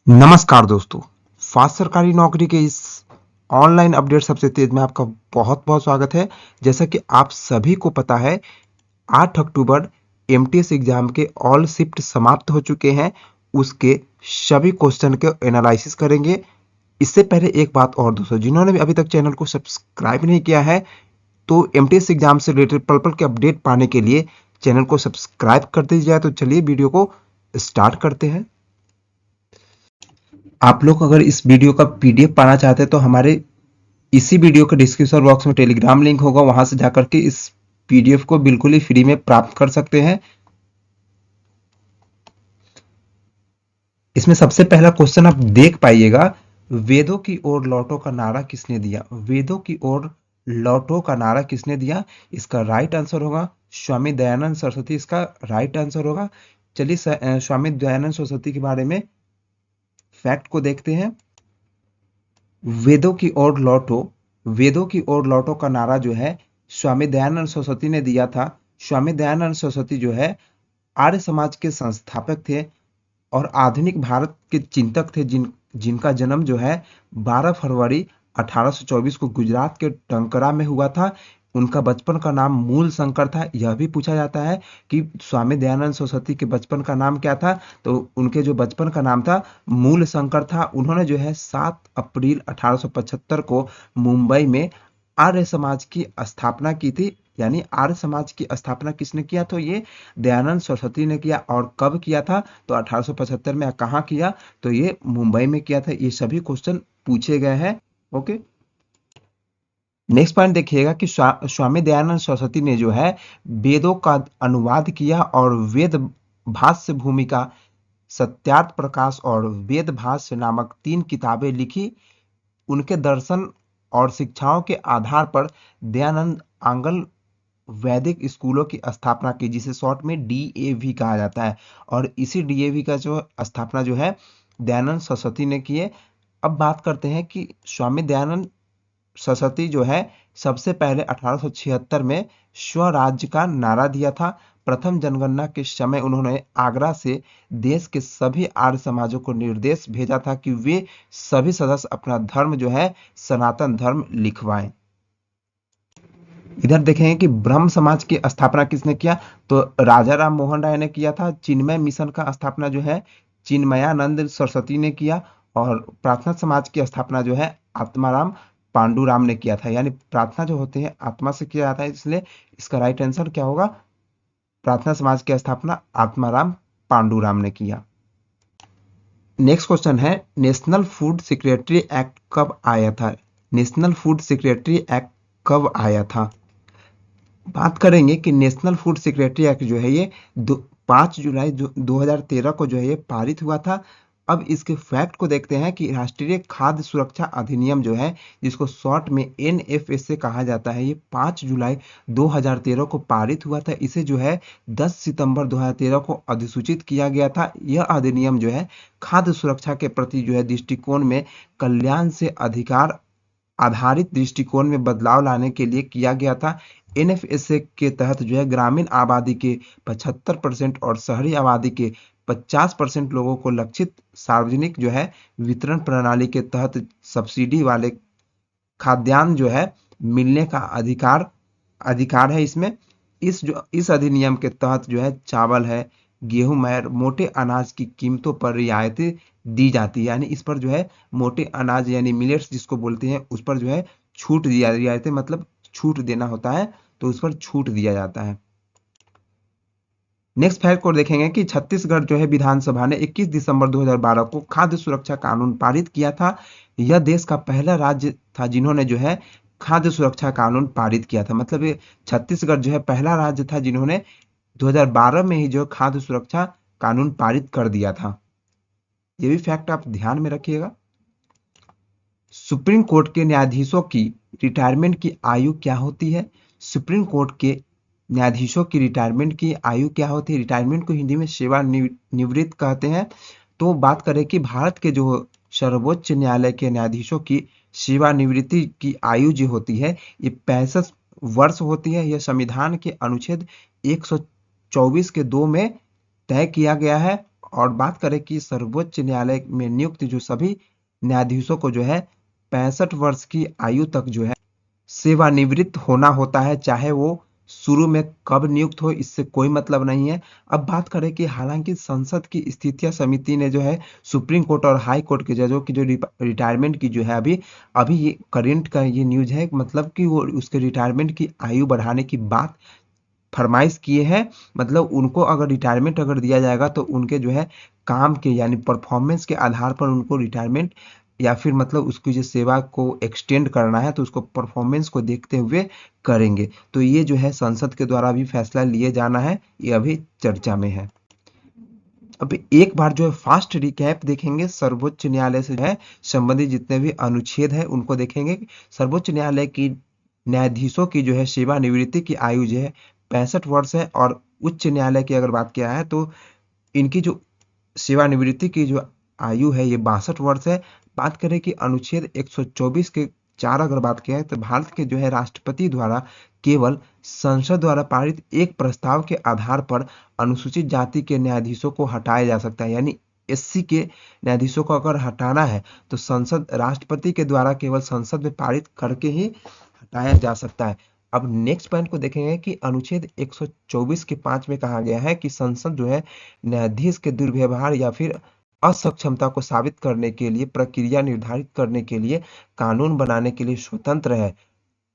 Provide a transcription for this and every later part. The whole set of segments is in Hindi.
नमस्कार दोस्तों, फास्ट सरकारी नौकरी के इस ऑनलाइन अपडेट सबसे तेज में आपका बहुत बहुत स्वागत है। जैसा कि आप सभी को पता है, 8 अक्टूबर एमटीएस एग्जाम के ऑल शिफ्ट समाप्त हो चुके हैं। उसके सभी क्वेश्चन के एनालिसिस करेंगे। इससे पहले एक बात और दोस्तों, जिन्होंने भी अभी तक चैनल को सब्सक्राइब नहीं किया है, तो एमटीएस एग्जाम से रिलेटेड पल पल के अपडेट पाने के लिए चैनल को सब्सक्राइब कर दीजिए। तो चलिए वीडियो को स्टार्ट करते हैं। आप लोग अगर इस वीडियो का पीडीएफ पाना चाहते हैं तो हमारे इसी वीडियो के डिस्क्रिप्शन बॉक्स में टेलीग्राम लिंक होगा, वहां से जाकर के इस पीडीएफ को बिल्कुल ही फ्री में प्राप्त कर सकते हैं। इसमें सबसे पहला क्वेश्चन आप देख पाइएगा, वेदों की ओर लौटो का नारा किसने दिया? वेदों की ओर लौटो का नारा किसने दिया? इसका राइट आंसर होगा स्वामी दयानंद सरस्वती। इसका राइट आंसर होगा। चलिए स्वामी दयानंद सरस्वती के बारे में फैक्ट को देखते हैं। वेदों की ओर लौटो, वेदों की ओर लौटो का नारा जो है स्वामी दयानंद सरस्वती ने दिया था। स्वामी दयानंद सरस्वती जो है आर्य समाज के संस्थापक थे और आधुनिक भारत के चिंतक थे, जिनका जन्म जो है 12 फरवरी 1824 को गुजरात के टंकरा में हुआ था। उनका बचपन का नाम मूल शंकर था। यह भी पूछा जाता है कि स्वामी दयानंद सरस्वती के बचपन का नाम क्या था, तो उनके जो बचपन का नाम था मूल शंकर था। उन्होंने जो है 7 अप्रैल 1875 को मुंबई में आर्य समाज की स्थापना की थी। यानी आर्य समाज की स्थापना किसने किया? तो ये दयानंद सरस्वती ने किया। और कब किया था? तो 1875 में। कहाँ किया? तो ये मुंबई में किया था। ये सभी क्वेश्चन पूछे गए हैं। ओके, नेक्स्ट पॉइंट देखिएगा कि स्वामी दयानंद सरस्वती ने जो है वेदों का अनुवाद किया और वेद भाष्य भूमिका, सत्यार्थ प्रकाश और वेद भाष्य नामक 3 किताबें लिखी। उनके दर्शन और शिक्षाओं के आधार पर दयानंद आंगल वैदिक स्कूलों की स्थापना की, जिसे शॉर्ट में डीएवी कहा जाता है। और इसी डीएवी का जो स्थापना जो है दयानंद सरस्वती ने की है। अब बात करते हैं कि स्वामी दयानंद सरस्वती जो है सबसे पहले 1876 में स्वराज्य का नारा दिया था। प्रथम जनगणना के समय उन्होंने आगरा से देश के सभी आर्य समाजों को निर्देश भेजा था कि वे सभी सदस्य अपना धर्म जो है सनातन धर्म लिखवाएं। इधर देखेंगे कि ब्रह्म समाज की स्थापना किसने किया? तो राजा राम मोहन राय ने किया था। चिन्मय मिशन का स्थापना जो है चिन्मयानंद सरस्वती ने किया। और प्रार्थना समाज की स्थापना जो है आत्माराम पांडुराम ने किया था। यानी प्रार्थना जो होते हैं आत्मा से किया जाता है, इसलिए इसका राइट आंसर क्या होगा? प्रार्थना समाज की स्थापना आत्माराम पांडुराम ने किया। नेक्स्ट क्वेश्चन है, नेशनल फूड सिक्योरिटी एक्ट कब आया था? नेशनल फूड सिक्योरिटी एक्ट कब आया था? बात करेंगे कि नेशनल फूड सिक्योरिटी एक्ट जो है ये 5 जुलाई 2013 को जो है ये पारित हुआ था। अब इसके फैक्ट को देखते हैं कि राष्ट्रीय खाद्य सुरक्षा अधिनियम जो है, जिसको शॉर्ट में एनएफएसए कहा जाता है, ये 5 जुलाई 2013 को पारित हुआ था। इसे जो है 10 सितंबर 2013 को अधिसूचित किया गया था। यह अधिनियम जो है खाद्य सुरक्षा के प्रति जो है दृष्टिकोण में कल्याण से अधिकार आधारित दृष्टिकोण में बदलाव लाने के लिए किया गया था। एनएफएसए के तहत जो है ग्रामीण आबादी के 75% और शहरी आबादी के 50% लोगों को लक्षित सार्वजनिक जो है वितरण प्रणाली के तहत सब्सिडी वाले खाद्यान्न जो है मिलने का अधिकार अधिकार है इसमें। इस अधिनियम के तहत जो है चावल है, गेहूं है, मोटे अनाज की कीमतों पर रियायतें दी जाती है। यानी इस पर जो है मोटे अनाज यानी मिलेट्स जिसको बोलते हैं, उस पर जो है छूट दिया, रियायतें मतलब छूट देना होता है, तो उस पर छूट दिया जाता है। नेक्स्ट फैक्ट को देखेंगे कि छत्तीसगढ़ जो है विधानसभा ने 21 दिसंबर 2012 को खाद्य सुरक्षा कानून पारित किया था। यह देश का पहला राज्य था जिन्होंने जो है खाद्य सुरक्षा कानून पारित किया था। मतलब ये छत्तीसगढ़ जो है पहला राज्य था जिन्होंने 2012 में ही जो खाद्य सुरक्षा कानून पारित कर दिया था। ये भी फैक्ट आप ध्यान में रखिएगा। सुप्रीम कोर्ट के न्यायाधीशों की रिटायरमेंट की आयु क्या होती है? सुप्रीम कोर्ट के न्यायाधीशों की रिटायरमेंट की आयु क्या होती है? रिटायरमेंट को हिंदी में सेवानिवृत्त कहते हैं। तो बात करें कि भारत के जो सर्वोच्च न्यायालय के न्यायाधीशों की सेवानिवृत्ति की आयु जो होती है ये 65 वर्ष होती है। यह संविधान के अनुच्छेद 124 के 2 में तय किया गया है। और बात करें कि सर्वोच्च न्यायालय में नियुक्त जो सभी न्यायाधीशों को जो है 65 वर्ष की आयु तक जो है सेवानिवृत्त होना होता है, चाहे वो शुरू में कब नियुक्त हो, इससे कोई मतलब नहीं है। अब बात करें कि हालांकि संसद की स्थितियां समिति ने जो है सुप्रीम कोर्ट और हाई कोर्ट के जजों की जो रिटायरमेंट की जो है अभी अभी ये करंट का ये न्यूज है, मतलब कि वो उसके रिटायरमेंट की आयु बढ़ाने की बात फरमाइश किए हैं। मतलब उनको अगर रिटायरमेंट अगर दिया जाएगा तो उनके जो है काम के यानी परफॉर्मेंस के आधार पर उनको रिटायरमेंट या फिर मतलब उसकी जो सेवा को एक्सटेंड करना है तो उसको परफॉर्मेंस को देखते हुए करेंगे। तो ये जो है संसद के द्वारा भी फैसला लिए जाना है, ये अभी चर्चा में है। अब एक बार जो है फास्ट रिकैप देखेंगे सर्वोच्च न्यायालय से जो है संबंधित जितने भी अनुच्छेद है उनको देखेंगे। सर्वोच्च न्यायालय की न्यायाधीशों की जो है सेवानिवृत्ति की आयु जो है 65 वर्ष है, और उच्च न्यायालय की अगर बात किया है तो इनकी जो सेवानिवृत्ति की जो आयु है ये 62 वर्ष है। बात करें कि अनुच्छेद 124 के 4 अगर बात किया है तो भारत के जो है राष्ट्रपति द्वारा केवल संसद द्वारा पारित एक प्रस्ताव के आधार पर अनुसूचित जाति के न्यायाधीशों को हटाया जा सकता है। यानी एससी के न्यायाधीशों को अगर हटाना है तो संसद राष्ट्रपति के द्वारा केवल संसद में पारित करके ही हटाया जा सकता है। अब नेक्स्ट पॉइंट को देखेंगे कि अनुच्छेद 124 के 5 में कहा गया है कि संसद जो है न्यायाधीश के दुर्व्यवहार या फिर असक्षमता को साबित करने के लिए प्रक्रिया निर्धारित करने के लिए कानून बनाने के लिए स्वतंत्र है।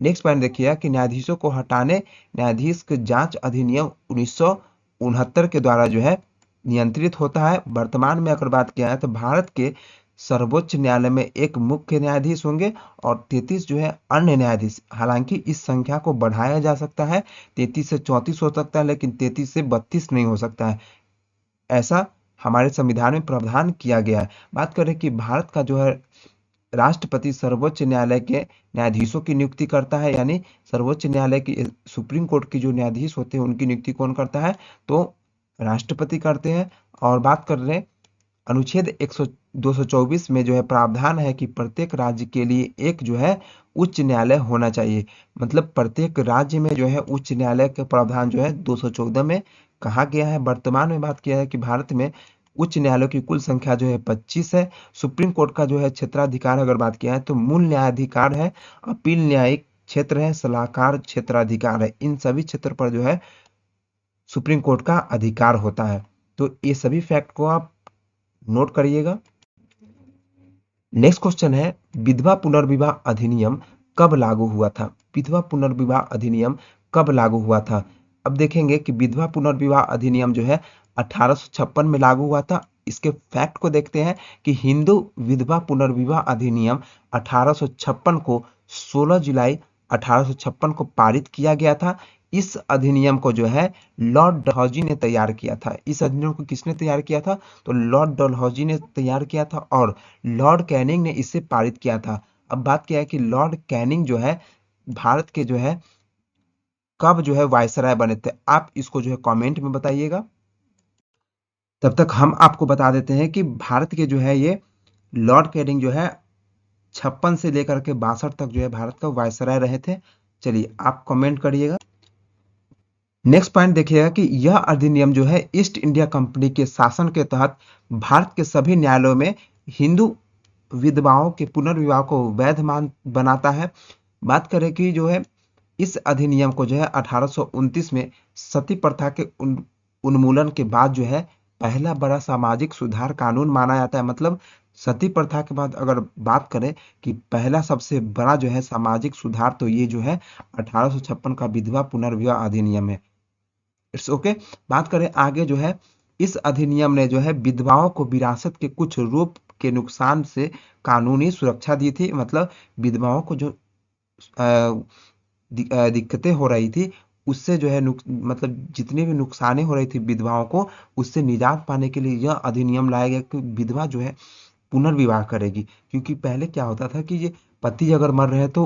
नेक्स्ट पॉइंट देखिए कि न्यायाधीशों को हटाने न्यायाधीश के जांच अधिनियम 1969 के द्वारा जो है नियंत्रित होता है। वर्तमान में अगर बात किया है तो भारत के सर्वोच्च न्यायालय में एक मुख्य न्यायाधीश होंगे और 33 जो है अन्य न्यायाधीश। हालांकि इस संख्या को बढ़ाया जा सकता है, 33 से 34 हो सकता है, लेकिन 33 से 32 नहीं हो सकता है, ऐसा हमारे संविधान में प्रावधान किया गया है। बात करें कि भारत का जो है राष्ट्रपति सर्वोच्च न्यायालय के न्यायाधीशों की नियुक्ति करता है, यानी सर्वोच्च न्यायालय की सुप्रीम कोर्ट की जो न्यायाधीश होते हैं उनकी नियुक्ति कौन करता है, तो राष्ट्रपति करते हैं। और बात कर रहे हैं अनुच्छेद 224 में जो है प्रावधान है कि प्रत्येक राज्य के लिए एक जो है उच्च न्यायालय होना चाहिए। मतलब प्रत्येक राज्य में जो है उच्च न्यायालय का प्रावधान जो है 214 में कहा गया है। वर्तमान में बात किया है कि भारत में उच्च न्यायालयों की कुल संख्या जो है 25 है। सुप्रीम कोर्ट का जो है क्षेत्राधिकार अगर बात किया है तो मूल न्यायाधिकार है, अपील न्यायिक क्षेत्र है, सलाहकार क्षेत्राधिकार है। इन सभी क्षेत्र पर जो है सुप्रीम कोर्ट का अधिकार होता है। तो ये सभी फैक्ट को आप नोट करिएगा। नेक्स्ट क्वेश्चन है विधवा पुनर्विवाह अधिनियम कब लागू हुआ था? विधवा पुनर्विवाह अधिनियम कब लागू हुआ था? अब देखेंगे कि विधवा पुनर्विवाह अधिनियम जो है 1856 में लागू हुआ था। इसके फैक्ट को देखते हैं कि हिंदू विधवा पुनर्विवाह अधिनियम 1856 को 16 जुलाई 1856 को पारित किया गया था। इस अधिनियम को जो है लॉर्ड डलहौजी ने तैयार किया था। इस अधिनियम को किसने तैयार किया था? तो लॉर्ड डलहौजी ने तैयार किया था और लॉर्ड कैनिंग ने इसे पारित किया था। अब बात क्या है कि लॉर्ड कैनिंग जो है भारत के जो है कब जो है वायसराय बने थे? आप इसको जो है कमेंट में बताइएगा। तब तक हम आपको बता देते हैं कि भारत के जो है ये लॉर्ड कैनिंग जो है 56 से लेकर के 62 तक जो है भारत का वायसराय रहे थे। चलिए आप कमेंट करिएगा। नेक्स्ट पॉइंट देखिएगा कि यह अधिनियम जो है ईस्ट इंडिया कंपनी के शासन के तहत भारत के सभी न्यायालयों में हिंदू विधवाओं के पुनर्विवाह को वैध मान बनाता है। बात करें कि जो है इस अधिनियम को जो है 1829 में सती प्रथा के उन्मूलन के बाद जो है पहला बड़ा सामाजिक सुधार कानून माना जाता है। मतलब सती प्रथा के बाद अगर बात करें कि पहला सबसे बड़ा जो है सामाजिक सुधार तो ये जो है 1856 का विधवा पुनर्विवाह अधिनियम है। It's okay. बात करें आगे जो है इस अधिनियम ने जो है विधवाओं को विरासत के कुछ रूप के नुकसान से कानूनी सुरक्षा दी थी। मतलब विधवाओं को जो दिक्कतें हो रही थी उससे जो है मतलब जितने भी नुकसानें हो रही थी विधवाओं को, उससे निजात पाने के लिए यह अधिनियम लाया गया कि विधवा जो है पुनर्विवाह करेगी। क्योंकि पहले क्या होता था कि ये पति अगर मर रहे तो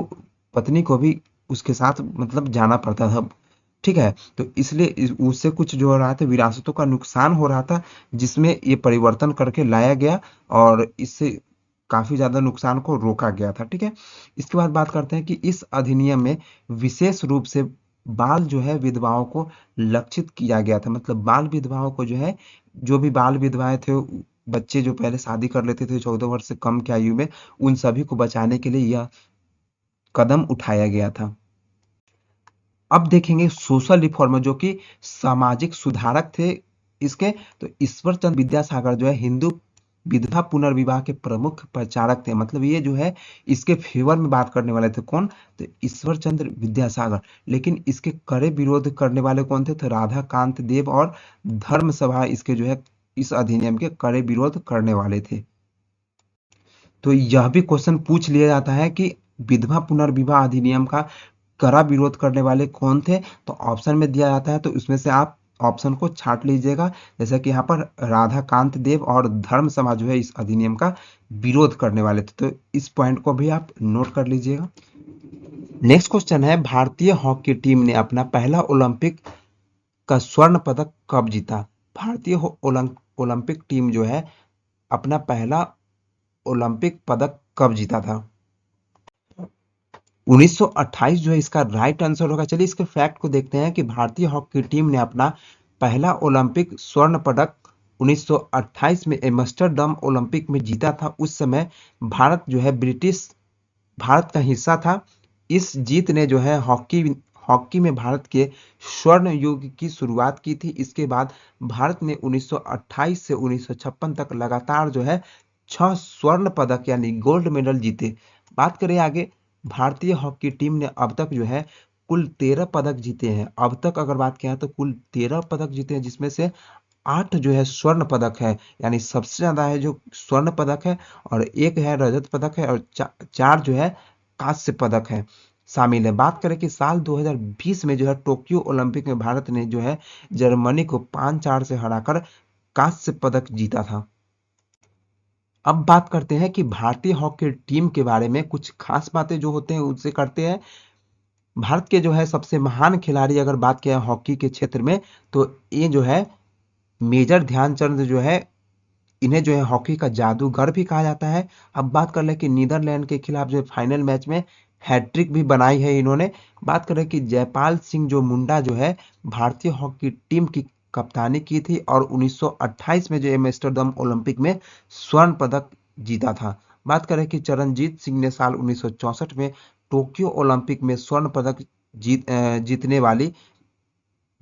पत्नी को भी उसके साथ मतलब जाना पड़ता था, ठीक है। तो इसलिए उससे कुछ जो हो रहा था विरासतों का नुकसान हो रहा था, जिसमें ये परिवर्तन करके लाया गया और इससे काफी ज्यादा नुकसान को रोका गया था, ठीक है। इसके बाद बात करते हैं कि इस अधिनियम में विशेष रूप से बाल जो है विधवाओं को लक्षित किया गया था। मतलब बाल विधवाओं को जो है, जो भी बाल विधवाएं थे, बच्चे जो पहले शादी कर लेते थे 14 वर्ष से कम की आयु में, उन सभी को बचाने के लिए यह कदम उठाया गया था। अब देखेंगे सोशल रिफॉर्मर जो कि सामाजिक सुधारक थे इसके। तो ईश्वर चंद्र विद्यासागर जो है हिंदू विधवा पुनर्विवाह के प्रमुख प्रचारक थे। मतलब ये जो है इसके फेवर में बात करने वाले थे। कौन? तो ईश्वर चंद्र विद्यासागर। लेकिन इसके कड़े विरोध करने वाले कौन थे? तो राधा कांत देव और धर्म सभा इसके जो है इस अधिनियम के कड़े विरोध करने वाले थे। तो यह भी क्वेश्चन पूछ लिया जाता है कि विधवा पुनर्विवाह अधिनियम का कड़ा विरोध करने वाले कौन थे? तो ऑप्शन में दिया जाता है, तो उसमें से आप ऑप्शन को छांट लीजिएगा। जैसे कि यहाँ पर राधा कांत देव और धर्म समाज जो है इस अधिनियम का विरोध करने वाले थे। तो इस पॉइंट को भी आप नोट कर लीजिएगा। नेक्स्ट क्वेश्चन है, भारतीय हॉकी टीम ने अपना पहला ओलंपिक का स्वर्ण पदक कब जीता? भारतीय ओलंपिक टीम जो है अपना पहला ओलंपिक पदक कब जीता था? 1928 जो है इसका राइट आंसर होगा। चलिए इसके फैक्ट को देखते हैं कि भारतीय हॉकी टीम ने अपना पहला ओलंपिक स्वर्ण पदक 1928 में एम्स्टर्डम ओलंपिक में जीता था। उस समय भारत जो है ब्रिटिश भारत का हिस्सा था। इस जीत ने जो है हॉकी में भारत के स्वर्ण युग की शुरुआत की थी। इसके बाद भारत ने 1928 से 1956 तक लगातार जो है 6 स्वर्ण पदक यानी गोल्ड मेडल जीते। बात करें आगे, भारतीय हॉकी टीम ने अब तक जो है कुल 13 पदक जीते हैं। अब तक अगर बात किया तो कुल 13 पदक जीते हैं, जिसमें से 8 जो है स्वर्ण पदक है, यानी सबसे ज्यादा है जो स्वर्ण पदक है, और एक है रजत पदक है, और चार जो है कांस्य पदक है शामिल है। बात करें कि साल 2020 में जो है टोक्यो ओलंपिक में भारत ने जो है जर्मनी को 5-4 से हराकर कांस्य पदक जीता था। अब बात करते हैं कि भारतीय हॉकी टीम के बारे में कुछ खास बातें जो होते हैं उनसे करते हैं। भारत के जो है सबसे महान खिलाड़ी अगर बात किया हॉकी के क्षेत्र में, तो ये जो है मेजर ध्यानचंद जो है, इन्हें जो है हॉकी का जादूगर भी कहा जाता है। अब बात कर ले कि नीदरलैंड के खिलाफ जो फाइनल मैच में हैट्रिक भी बनाई है इन्होंने। बात करें कि जयपाल सिंह जो मुंडा जो है भारतीय हॉकी टीम की कप्तानी की थी, और 1928 में जो एम्स्टर्डम ओलंपिक में स्वर्ण पदक जीता था। बात करें कि चरणजीत सिंह ने साल 1964 में टोक्यो ओलंपिक में स्वर्ण पदक जीतने वाली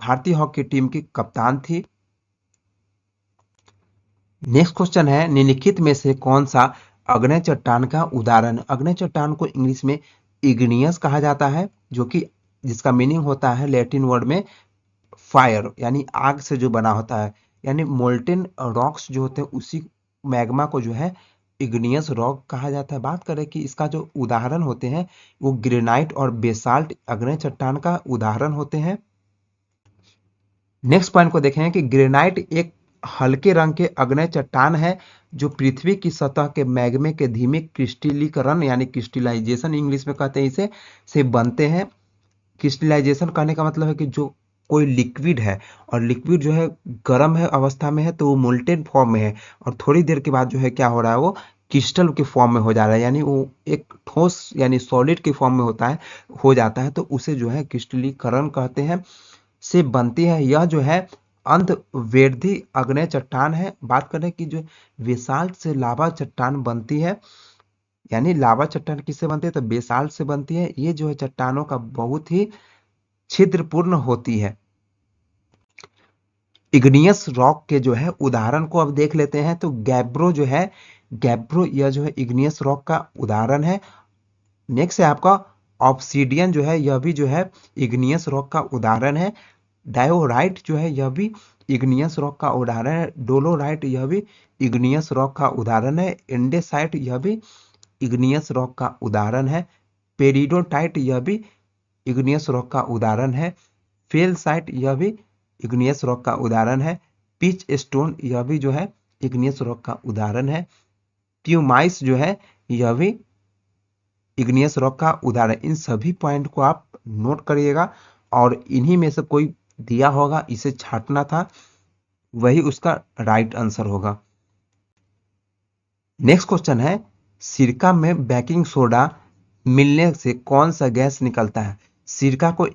भारतीय हॉकी टीम की कप्तान थी। नेक्स्ट क्वेश्चन है, निम्नलिखित में से कौन सा अग्नेय चट्टान का उदाहरण? अग्नेय चट्टान को इंग्लिश में इग्नियस कहा जाता है, जो कि जिसका मीनिंग होता है लैटिन वर्ड में फायर, यानी आग से जो बना होता है। यानी मोल्टेन रॉक्स जो होते हैं उसी मैग्मा को जो है इग्नियस रॉक कहा जाता है। बात करें कि इसका जो उदाहरण होते हैं वो ग्रेनाइट और बेसाल्ट अग्नेय चट्टान का उदाहरण होते हैं। नेक्स्ट पॉइंट को देखें कि ग्रेनाइट एक हल्के रंग के अग्नेय चट्टान है जो पृथ्वी की सतह के मैग्मे के धीमे क्रिस्टलीकरण यानी क्रिस्टलाइजेशन इंग्लिश में कहते हैं इसे, से बनते हैं। क्रिस्टलाइजेशन कहने का मतलब है कि जो कोई लिक्विड है, और लिक्विड जो है गर्म है अवस्था में है तो वो मोल्टेन फॉर्म में है, और थोड़ी देर के बाद जो है क्या हो रहा है वो क्रिस्टल के फॉर्म में हो जा रहा है, यानी वो एक ठोस यानी सॉलिड के फॉर्म में होता है हो जाता है, तो उसे जो है क्रिस्टलीकरण कहते हैं, से बनती है। यह जो है अंतर्वेदी अग्नेय चट्टान है। बात करें कि जो बेसाल्ट से लावा चट्टान बनती है, यानी लावा चट्टान किससे बनती है? तो बेसाल्ट से बनती है। ये जो है चट्टानों का बहुत ही छिद्रपूर्ण होती है। इग्नियस रॉक के जो है उदाहरण को अब देख लेते हैं। तो गैब्रो जो है, गैब्रो यह जो है इग्नियस रॉक का उदाहरण है। नेक्स्ट है आपका ऑब्सीडियन जो है, यह भी जो है इग्नियस रॉक का उदाहरण है। डायोराइट जो है यह भी इग्नियस रॉक का उदाहरण है। डोलोराइट यह भी इग्नियस रॉक का उदाहरण है। इंडेसाइट यह भी इग्नियस रॉक का उदाहरण है। पेरिडोटाइट यह भी इग्नियस रॉक का उदाहरण है। फेलसाइट यह भी इग्नियस रॉक का उदाहरण है। पिच स्टोन यह भी जो है इग्नियस रॉक का उदाहरण है। ट्यूमाइस जो है यह भी इग्नियस रॉक का उदाहरण। इन सभी पॉइंट को आप नोट करिएगा, और इन्हीं में से कोई दिया होगा इसे छांटना था, वही उसका राइट आंसर होगा। नेक्स्ट क्वेश्चन है, सिरका में बेकिंग सोडा मिलने से कौन सा गैस निकलता है? सिरका को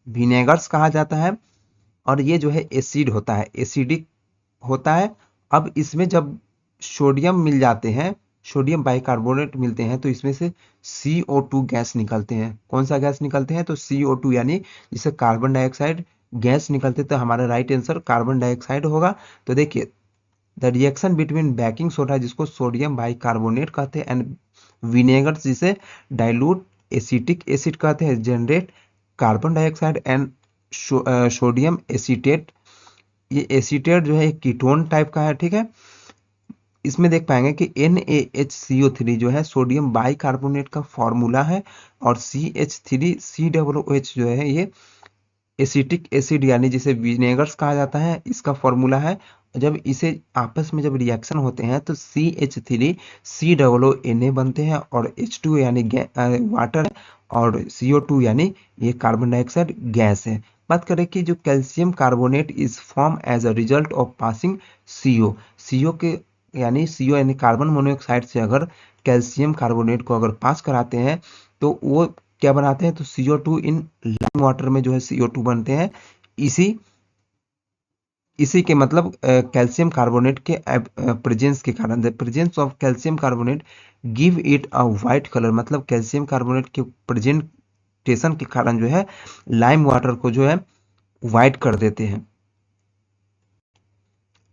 विनेगर्स कहा जाता है। और ये जो है एसिड होता है, एसिडिक होता है। अब इसमें जब सोडियम मिल जाते हैं, सोडियम बाइकार्बोनेट मिलते हैं, तो इसमें से CO2 गैस निकलते हैं। कौन सा गैस निकलते हैं? तो CO2 यानी जिसे कार्बन डाइऑक्साइड गैस निकलते, तो हमारा राइट आंसर कार्बन डाइऑक्साइड होगा। तो देखिए, the reaction between baking soda जिसको सोडियम बाइकार्बोनेट कहते हैं एंड विनेगर जिसे डाइल्यूट एसिटिक एसिड कहते हैं generate carbon dioxide and sodium acetate. ये एसीटेट जो है एक कीटोन टाइप का है, ठीक है। इसमें देख पाएंगे कि NaHCO3 जो है सोडियम बाइकार्बोनेट का फॉर्मूला है, और CH3COOH जो है ये एसिटिक एसिड यानी जिसे विनेगर्स कहा जाता है, इसका फॉर्मूला है। जब इसे आपस में जब रिएक्शन होते हैं तो CH3COONA बनते हैं, और H2 यानी वाटर है, और CO2 यानी ये कार्बन डाइऑक्साइड गैस है। बात करें कि जो calcium carbonate is form as a result of passing CO के यानी CO यानी कार्बन मोनोऑक्साइड से अगर कैल्शियम कार्बोनेट को अगर पास कराते हैं तो वो क्या बनाते हैं? तो CO2 इन लाइम वाटर में जो है CO2 बनते हैं। इसी इसी के मतलब कैल्शियम कार्बोनेट के प्रेजेंस के कारण, the presence of calcium carbonate give it a white colour, मतलब कैल्शियम कार्बोनेट के प्रेजेंटेशन के कारण जो है लाइम वाटर को जो है व्हाइट कर देते हैं।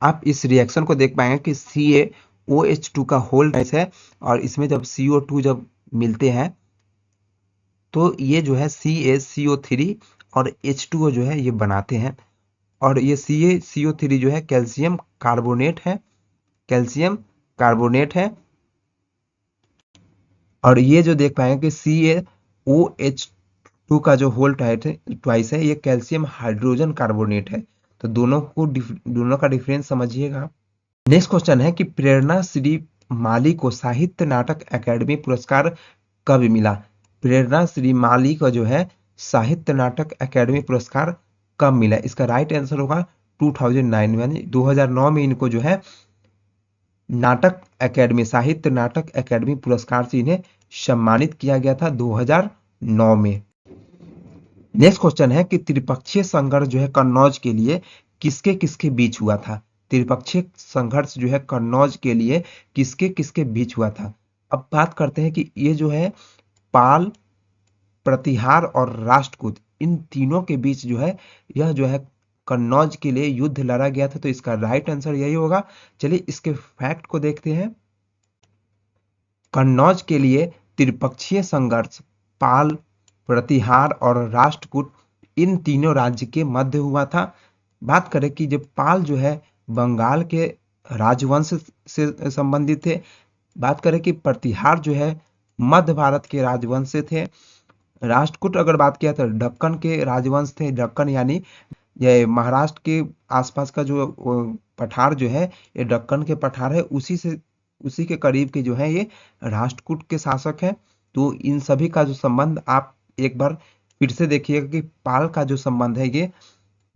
आप इस रिएक्शन को देख पाएंगे कि CaOH2 का होल डाइस है, और इसमें जब CO2 जब मिलते हैं तो ये जो है CaCO3 और H2O जो है ये बनाते हैं। और ये CaCO3 जो है कैल्शियम कार्बोनेट है, कैल्शियम कार्बोनेट है। और ये जो देख पाएंगे कि CaOH2 का जो होल ट्वाइस है ये कैल्शियम हाइड्रोजन कार्बोनेट है। तो दोनों का डिफरेंस समझिएगा। नेक्स्ट क्वेश्चन है कि प्रेरणा श्री माली को साहित्य नाटक अकादमी पुरस्कार कब मिला? प्रेरणा श्री माली का जो है साहित्य नाटक अकादमी पुरस्कार कब मिला? इसका राइट आंसर होगा 2009 यानी 2009 में इनको जो है नाटक अकादमी, साहित्य नाटक अकादमी पुरस्कार से इन्हें सम्मानित किया गया था 2009 में। नेक्स्ट क्वेश्चन है कि त्रिपक्षीय संघर्ष जो है कन्नौज के लिए किसके किसके बीच हुआ था? त्रिपक्षीय संघर्ष जो है कन्नौज के लिए किसके किसके बीच हुआ था? अब बात करते हैं कि ये जो है पाल, प्रतिहार और राष्ट्रकूट, इन तीनों के बीच जो है यह जो है कन्नौज के लिए युद्ध लड़ा गया था। तो इसका राइट आंसर यही होगा। चलिए इसके फैक्ट को देखते हैं। कन्नौज के लिए त्रिपक्षीय संघर्ष पाल, प्रतिहार और राष्ट्रकूट इन तीनों राज्य के मध्य हुआ था। बात करें कि जब पाल जो है बंगाल के राजवंश से संबंधित थे। बात करें कि प्रतिहार जो है मध्य भारत के राजवंश से थे। राष्ट्रकूट अगर बात किया तो दक्कन के राजवंश थे। दक्कन यानी ये महाराष्ट्र के आसपास का जो पठार जो है ये दक्कन के पठार है, उसी के करीब के जो है ये राष्ट्रकूट के शासक है। तो इन सभी का जो संबंध आप एक बार फिर से देखिएगा कि पाल का जो संबंध है ये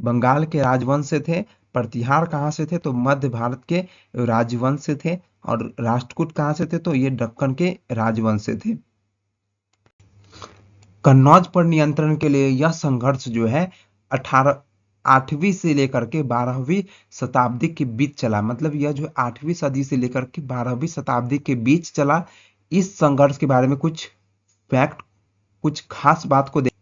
बंगाल के राजवंश से थे। प्रतिहार कहाँ से थे? तो मध्य भारत के राजवंश से थे। और राष्ट्रकूट कहाँ से थे? तो ये दक्कन के राजवंश से थे। कन्नौज पर नियंत्रण के लिए यह संघर्ष जो है 8वीं से लेकर के 12वीं शताब्दी के बीच चला। मतलब यह जो 8वीं सदी से लेकर के 12वीं शताब्दी के बीच चला। इस संघर्ष के बारे में कुछ फैक्ट, कुछ खास बात को देख।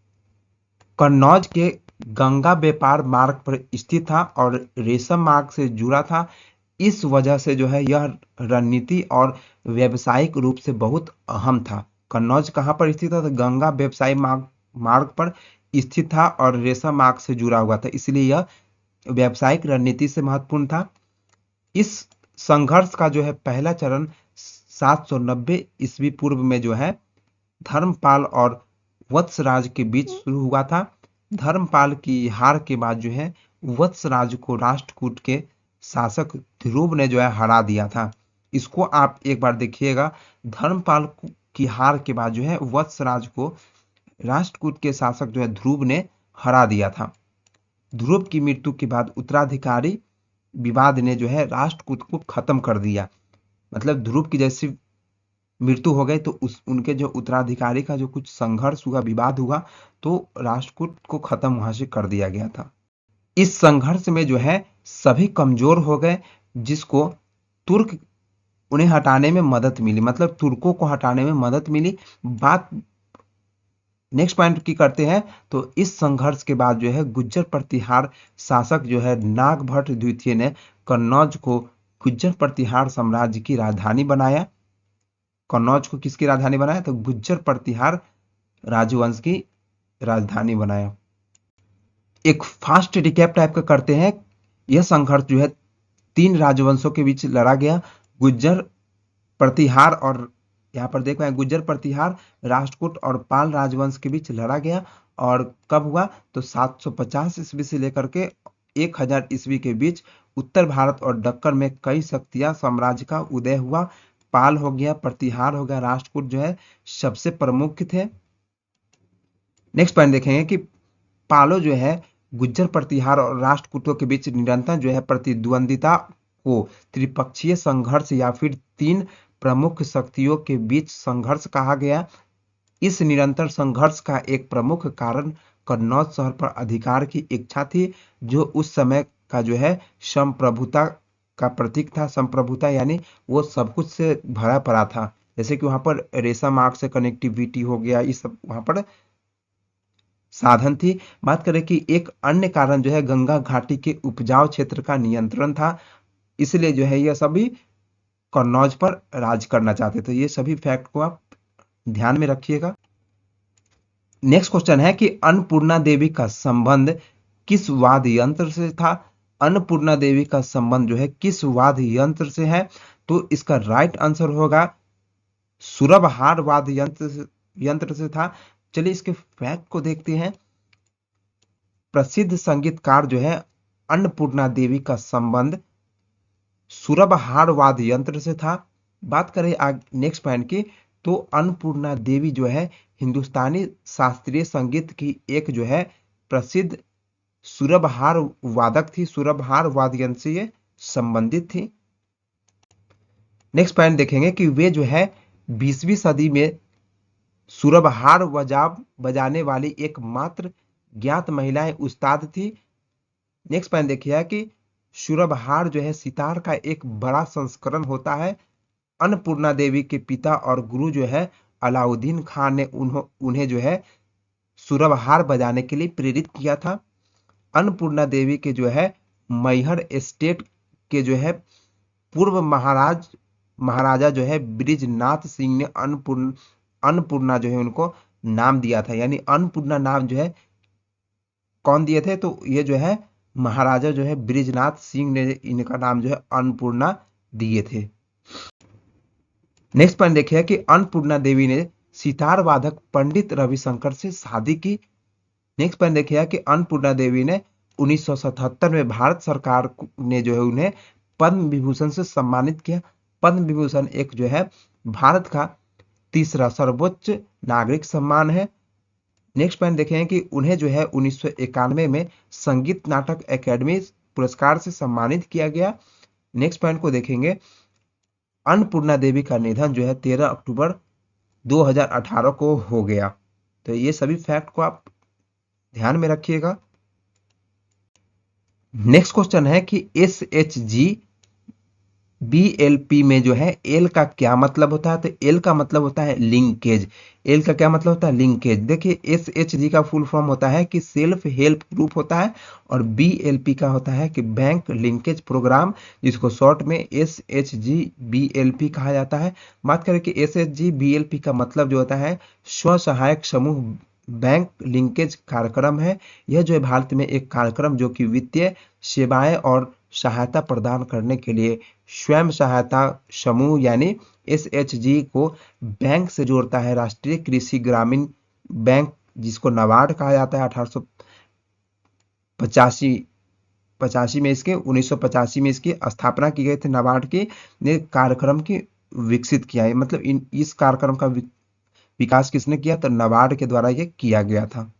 कन्नौज के गंगा व्यापार मार्ग पर स्थित था और रेशम मार्ग से जुड़ा था। इस वजह से जो है यह रणनीति और व्यावसायिक रूप से बहुत अहम था। कन्नौज कहाँ पर स्थित था? तो गंगा व्यवसाय मार्ग पर स्थित था और रेशम मार्ग से जुड़ा हुआ था, इसलिए यह व्यावसायिक रणनीति से महत्वपूर्ण था। इस संघर्ष का जो है पहला चरण 790 ईस्वी पूर्व में जो है धर्मपाल और वत्सराज के बीच शुरू हुआ था। धर्मपाल की हार के बाद जो है वत्सराज को राष्ट्रकूट के शासक ध्रुव ने जो है हरा दिया था। इसको आप एक बार देखिएगा। धर्मपाल की हार के बाद जो है वत्सराज को राष्ट्रकूट के शासक जो है ध्रुव ने हरा दिया था। ध्रुव की मृत्यु के बाद उत्तराधिकारी विवाद ने जो है राष्ट्रकूट को खत्म कर दिया। मतलब ध्रुव की जैसी मृत्यु हो गई तो उनके जो उत्तराधिकारी का जो कुछ संघर्ष हुआ, विवाद हुआ, तो राष्ट्रकूट को खत्म वहां से कर दिया गया था। इस संघर्ष में जो है सभी कमजोर हो गए, जिसको तुर्क उन्हें हटाने में मदद मिली, मतलब तुर्कों को हटाने में मदद मिली। बात नेक्स्ट पॉइंट की करते हैं, तो इस संघर्ष के बाद जो है गुज्जर प्रतिहार शासक जो है नागभट्ट द्वितीय ने कन्नौज को गुज्जर प्रतिहार साम्राज्य की राजधानी बनाया। कन्नौज को किसकी राजधानी बनाया? तो गुज्जर प्रतिहार राजवंश की राजधानी बनाया। एक फास्ट रिकैप टाइप का करते हैं। यह संघर्ष जो है तीन राजवंशों के बीच लड़ा गया, गुज्जर प्रतिहार और यहाँ पर देख रहे हैं गुज्जर प्रतिहार, राष्ट्रकूट और पाल राजवंश के बीच लड़ा गया। और कब हुआ? तो 750 ईस्वी से लेकर के 1000 ईस्वी के बीच उत्तर भारत और दक्कन में कई शक्तियां साम्राज्य का उदय हुआ। पाल हो गया, प्रतिहार हो गया, राष्ट्रकूट जो है सबसे प्रमुख थे। नेक्स्ट पॉइंट देखेंगे कि पालो जो है गुज्जर प्रतिहार और राष्ट्रकूटों के बीच निरंतर जो है प्रतिद्वंदिता को त्रिपक्षीय संघर्ष या फिर तीन प्रमुख शक्तियों के बीच संघर्ष कहा गया। इस निरंतर संघर्ष का एक प्रमुख कारण कन्नौज शहर पर अधिकार की इच्छा थी, जो उस समय का जो है संप्रभुता का प्रतीक था। संप्रभुता यानी वो सब कुछ से भरा पड़ा था, जैसे कि वहां पर रेशम आग से कनेक्टिविटी हो गया, ये सब वहां पर साधन थी। बात करें कि एक अन्य कारण जो है गंगा घाटी के उपजाऊ क्षेत्र का नियंत्रण था, इसलिए जो है यह सभी कन्नौज पर राज करना चाहते थे। ये सभी फैक्ट को आप ध्यान में रखिएगा। नेक्स्ट क्वेश्चन है कि अन्नपूर्णा देवी का संबंध किस वाद्य यंत्र से था? अन्नपूर्णा देवी का संबंध जो है किस वाद्य यंत्र से है? तो इसका राइट आंसर होगा सुरबहार वाद्य यंत्र से था। चलिए इसके फैक्ट को देखते हैं। प्रसिद्ध संगीतकार जो है अन्नपूर्णा देवी का संबंध सुरबहार वाद्य यंत्र से था। बात करें नेक्स्ट पॉइंट की, तो अन्नपूर्णा देवी जो है हिंदुस्तानी शास्त्रीय संगीत की एक जो है प्रसिद्ध सुरबहार वादक थी, सुरबहार वाद्य यंत्र से ये संबंधित थी। नेक्स्ट पॉइंट देखेंगे कि वे जो है 20वीं सदी में सुरबहार बजाने वाली एकमात्र ज्ञात महिलाएं उस्ताद थी। नेक्स्ट पॉइंट देखिए कि सुरबहार जो है सितार का एक बड़ा संस्करण होता है। अन्नपूर्णा देवी के पिता और गुरु जो है अलाउद्दीन खान ने उन्हें जो है सुरबहार बजाने के लिए प्रेरित किया था। अन्नपूर्णा देवी के जो है मैहर एस्टेट के जो है पूर्व महाराजा जो है ब्रिजनाथ सिंह ने अन्नपूर्णा जो है उनको नाम दिया था। यानी अन्नपूर्णा नाम जो है कौन दिए थे? तो ये जो है महाराजा जो है ब्रिजनाथ सिंह ने इनका नाम जो है अन्नपूर्णा दिए थे। नेक्स्ट पॉइंट देखिए कि अन्नपूर्णा देवी ने सितार वादक पंडित रविशंकर से शादी की। नेक्स्ट पॉइंट देखिए कि अन्नपूर्णा देवी ने 1977 में भारत सरकार ने जो है उन्हें पद्म विभूषण से सम्मानित किया। पद्म विभूषण एक जो है भारत का तीसरा सर्वोच्च नागरिक सम्मान है। नेक्स्ट पॉइंट देखें कि उन्हें जो है 1991 में संगीत नाटक एकेडमी पुरस्कार से सम्मानित किया गया। नेक्स्ट पॉइंट को देखेंगे, अन्नपूर्णा देवी का निधन जो है 13 अक्टूबर 2018 को हो गया। तो ये सभी फैक्ट को आप ध्यान में रखिएगा। नेक्स्ट क्वेश्चन है कि SHG BLP में जो है एल का क्या मतलब होता है? तो एल का मतलब होता है लिंकेज। एल का क्या मतलब होता है? लिंकेज। देखिए SHG का फुल फॉर्म होता है कि सेल्फ हेल्प ग्रुप होता है, और BLP का होता है कि बैंक लिंकेज प्रोग्राम, जिसको शॉर्ट में SHG BLP कहा जाता है। बात करें कि SHG BLP का मतलब जो होता है स्व सहायक समूह बैंक लिंकेज कार्यक्रम है। यह जो है भारत में एक कार्यक्रम जो कि वित्तीय सेवाएं और सहायता प्रदान करने के लिए स्वयं सहायता समूह यानी SHG को बैंक से जोड़ता है। राष्ट्रीय कृषि ग्रामीण बैंक, जिसको नाबार्ड कहा जाता है, 1885 में इसके 1985 में इसकी स्थापना की गई थी। नाबार्ड के ने कार्यक्रम की विकसित किया है, मतलब इस कार्यक्रम का विकास किसने किया? तो नाबार्ड के द्वारा ये किया गया था।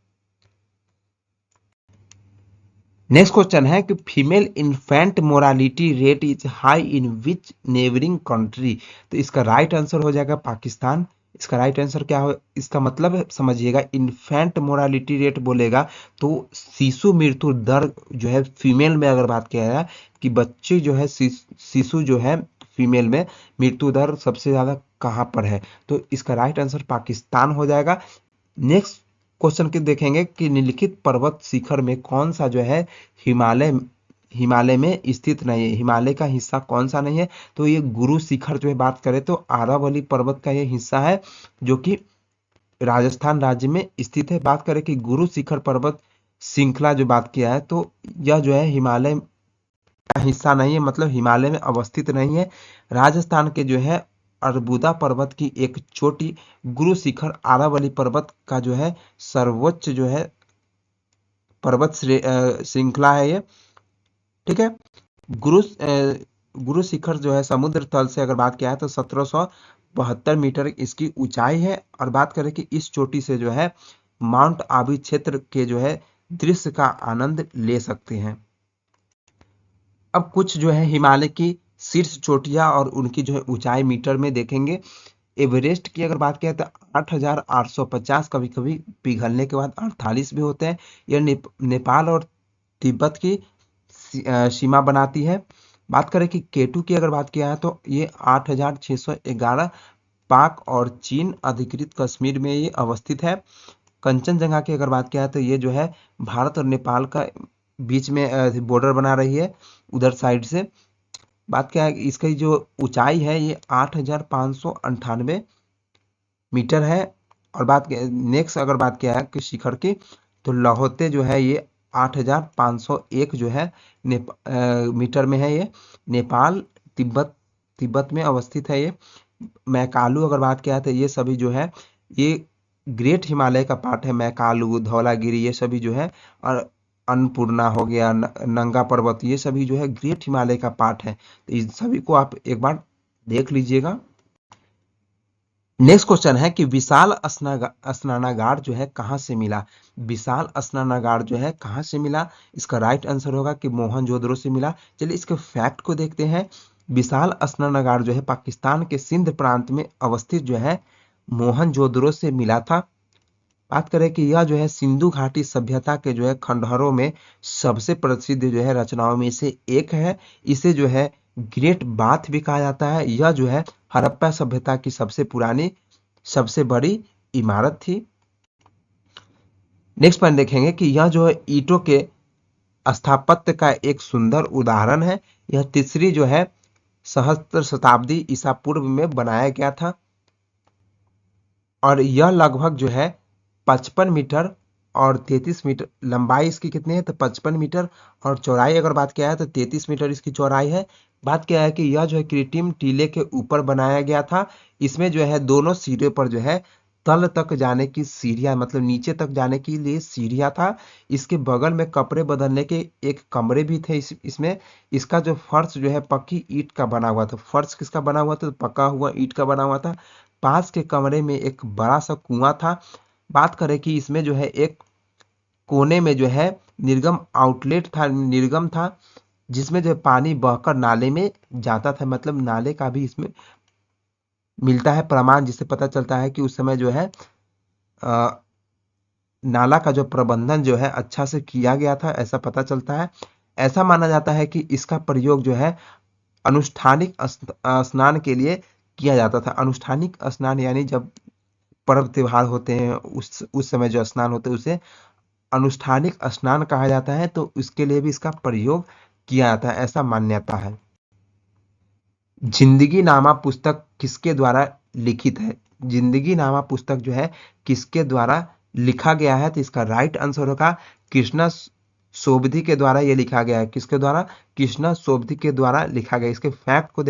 नेक्स्ट क्वेश्चन है कि female infant morality rate is high in which neighbouring country. तो इसका राइट आंसर हो जाएगा पाकिस्तान। इसका राइट आंसर क्या हो, इसका मतलब समझिएगा, इन्फेंट मोरालिटी रेट बोलेगा तो शिशु मृत्यु दर जो है फीमेल में अगर बात किया जाए कि बच्चे जो है शिशु जो है फीमेल में मृत्यु दर सबसे ज्यादा कहाँ पर है, तो इसका राइट आंसर पाकिस्तान हो जाएगा। नेक्स्ट क्वेश्चन के देखेंगे कि निम्नलिखित पर्वत शिखर में कौन सा जो है हिमालय हिमालय में स्थित नहीं है। हिमालय का हिस्सा कौन सा नहीं है, तो ये गुरु शिखर जो है बात करें तो आरावली पर्वत का ये हिस्सा है जो कि राजस्थान राज्य में स्थित है। बात करें कि गुरु शिखर पर्वत श्रृंखला जो बात किया है तो यह जो है हिमालय का हिस्सा नहीं है, मतलब हिमालय में अवस्थित नहीं है। राजस्थान के जो है अरबुदा पर्वत की एक चोटी गुरु शिखर आरावली पर्वत का जो है सर्वोच्च जो है पर्वत श्रृंखला है ये। ठीक है। गुरु शिखर जो है समुद्र तल से अगर बात किया है तो 1772 मीटर इसकी ऊंचाई है। और बात करें कि इस चोटी से जो है माउंट आबू क्षेत्र के जो है दृश्य का आनंद ले सकते हैं। अब कुछ जो है हिमालय की शीर्ष चोटियां और उनकी जो है ऊंचाई मीटर में देखेंगे। एवरेस्ट की अगर बात किया तो 8,850, कभी कभी पिघलने के बाद 48 भी होते हैं। यह नेपाल और तिब्बत की सीमा बनाती है। बात करें कि केटू की अगर बात किया है तो ये 8,611, पाक और चीन अधिकृत कश्मीर में ये अवस्थित है। कंचनजंगा की अगर बात किया है तो ये जो है भारत और नेपाल का बीच में बॉर्डर बना रही है उधर साइड से। बात क्या है, इसकी जो ऊंचाई है ये 8,598 मीटर है। और बात नेक्स्ट अगर बात किया है कि शिखर की तो लाहौते जो है ये 8,501 जो है मीटर में है। ये नेपाल तिब्बत में अवस्थित है। ये मैकालू अगर बात किया है तो ये सभी जो है ये ग्रेट हिमालय का पार्ट है। मैकालू, धौलागिरी ये सभी जो है, और अन्नपूर्णा हो गया, नंगा पर्वत, ये सभी जो है ग्रेट हिमालय का पार्ट है। तो इस सभी को आप एक बार देख लीजिएगा। नेक्स्ट क्वेश्चन है कि विशाल स्नानागार जो है कहाँ से मिला। विशाल स्नानागार जो है कहाँ से मिला, इसका राइट आंसर होगा कि मोहनजोदड़ो से मिला। चलिए इसके फैक्ट को देखते हैं। विशाल स्नानागार जो है पाकिस्तान के सिंध प्रांत में अवस्थित जो है मोहनजोदड़ो से मिला था। बात करें कि यह जो है सिंधु घाटी सभ्यता के जो है खंडहरों में सबसे प्रसिद्ध जो है रचनाओं में से एक है। इसे जो है ग्रेट बाथ भी कहा जाता है। यह जो है हड़प्पा सभ्यता की सबसे पुरानी सबसे बड़ी इमारत थी। नेक्स्ट पॉइंट देखेंगे कि यह जो है ईंटों के स्थापत्य का एक सुंदर उदाहरण है। यह तीसरी जो है सहस्त्र शताब्दी ईसा पूर्व में बनाया गया था और यह लगभग जो है 55 मीटर और 33 मीटर लंबाई इसकी कितनी है तो 55 मीटर, और चौड़ाई अगर बात किया है तो 33 मीटर इसकी चौड़ाई है। बात क्या है कि यह जो है कृत्रिम टीले के ऊपर बनाया गया था। इसमें जो है दोनों सिरे पर जो है तल तक जाने की सीढ़ियां, मतलब नीचे तक जाने के लिए सीढ़ियां था। इसके बगल में कपड़े बदलने के एक कमरे भी थे। इसमें इसका जो फर्श जो है पक्की ईंट का बना हुआ था। फर्श किसका बना हुआ था तो पका हुआ ईंट का बना हुआ था। पास के कमरे में एक बड़ा सा कुआं था। बात करें कि इसमें जो है एक कोने में जो है निर्गम आउटलेट था, निर्गम था, जिसमें जो है पानी बहकर नाले में जाता था। मतलब नाले का भी इसमें मिलता है प्रमाण, जिससे पता चलता है कि उस समय जो है नाला का जो प्रबंधन जो है अच्छा से किया गया था, ऐसा पता चलता है। ऐसा माना जाता है कि इसका प्रयोग जो है अनुष्ठानिक स्नान के लिए किया जाता था। अनुष्ठानिक स्नान यानी जब पर्व त्योहार होते हैं उस समय जो स्नान होते हैं उसे अनुष्ठानिक स्नान कहा जाता है। तो इसके लिए भी इसका प्रयोग किया जाता है, ऐसा मान्यता है। जिंदगी नामा पुस्तक किसके द्वारा लिखित है। जिंदगी नामा पुस्तक जो है किसके द्वारा लिखा गया है, तो इसका राइट आंसर होगा कृष्णा सोबती के द्वारा ये लिखा गया है। किसके द्वारा, कृष्णा सोबती के द्वारा लिखा गया। इसके फैक्ट को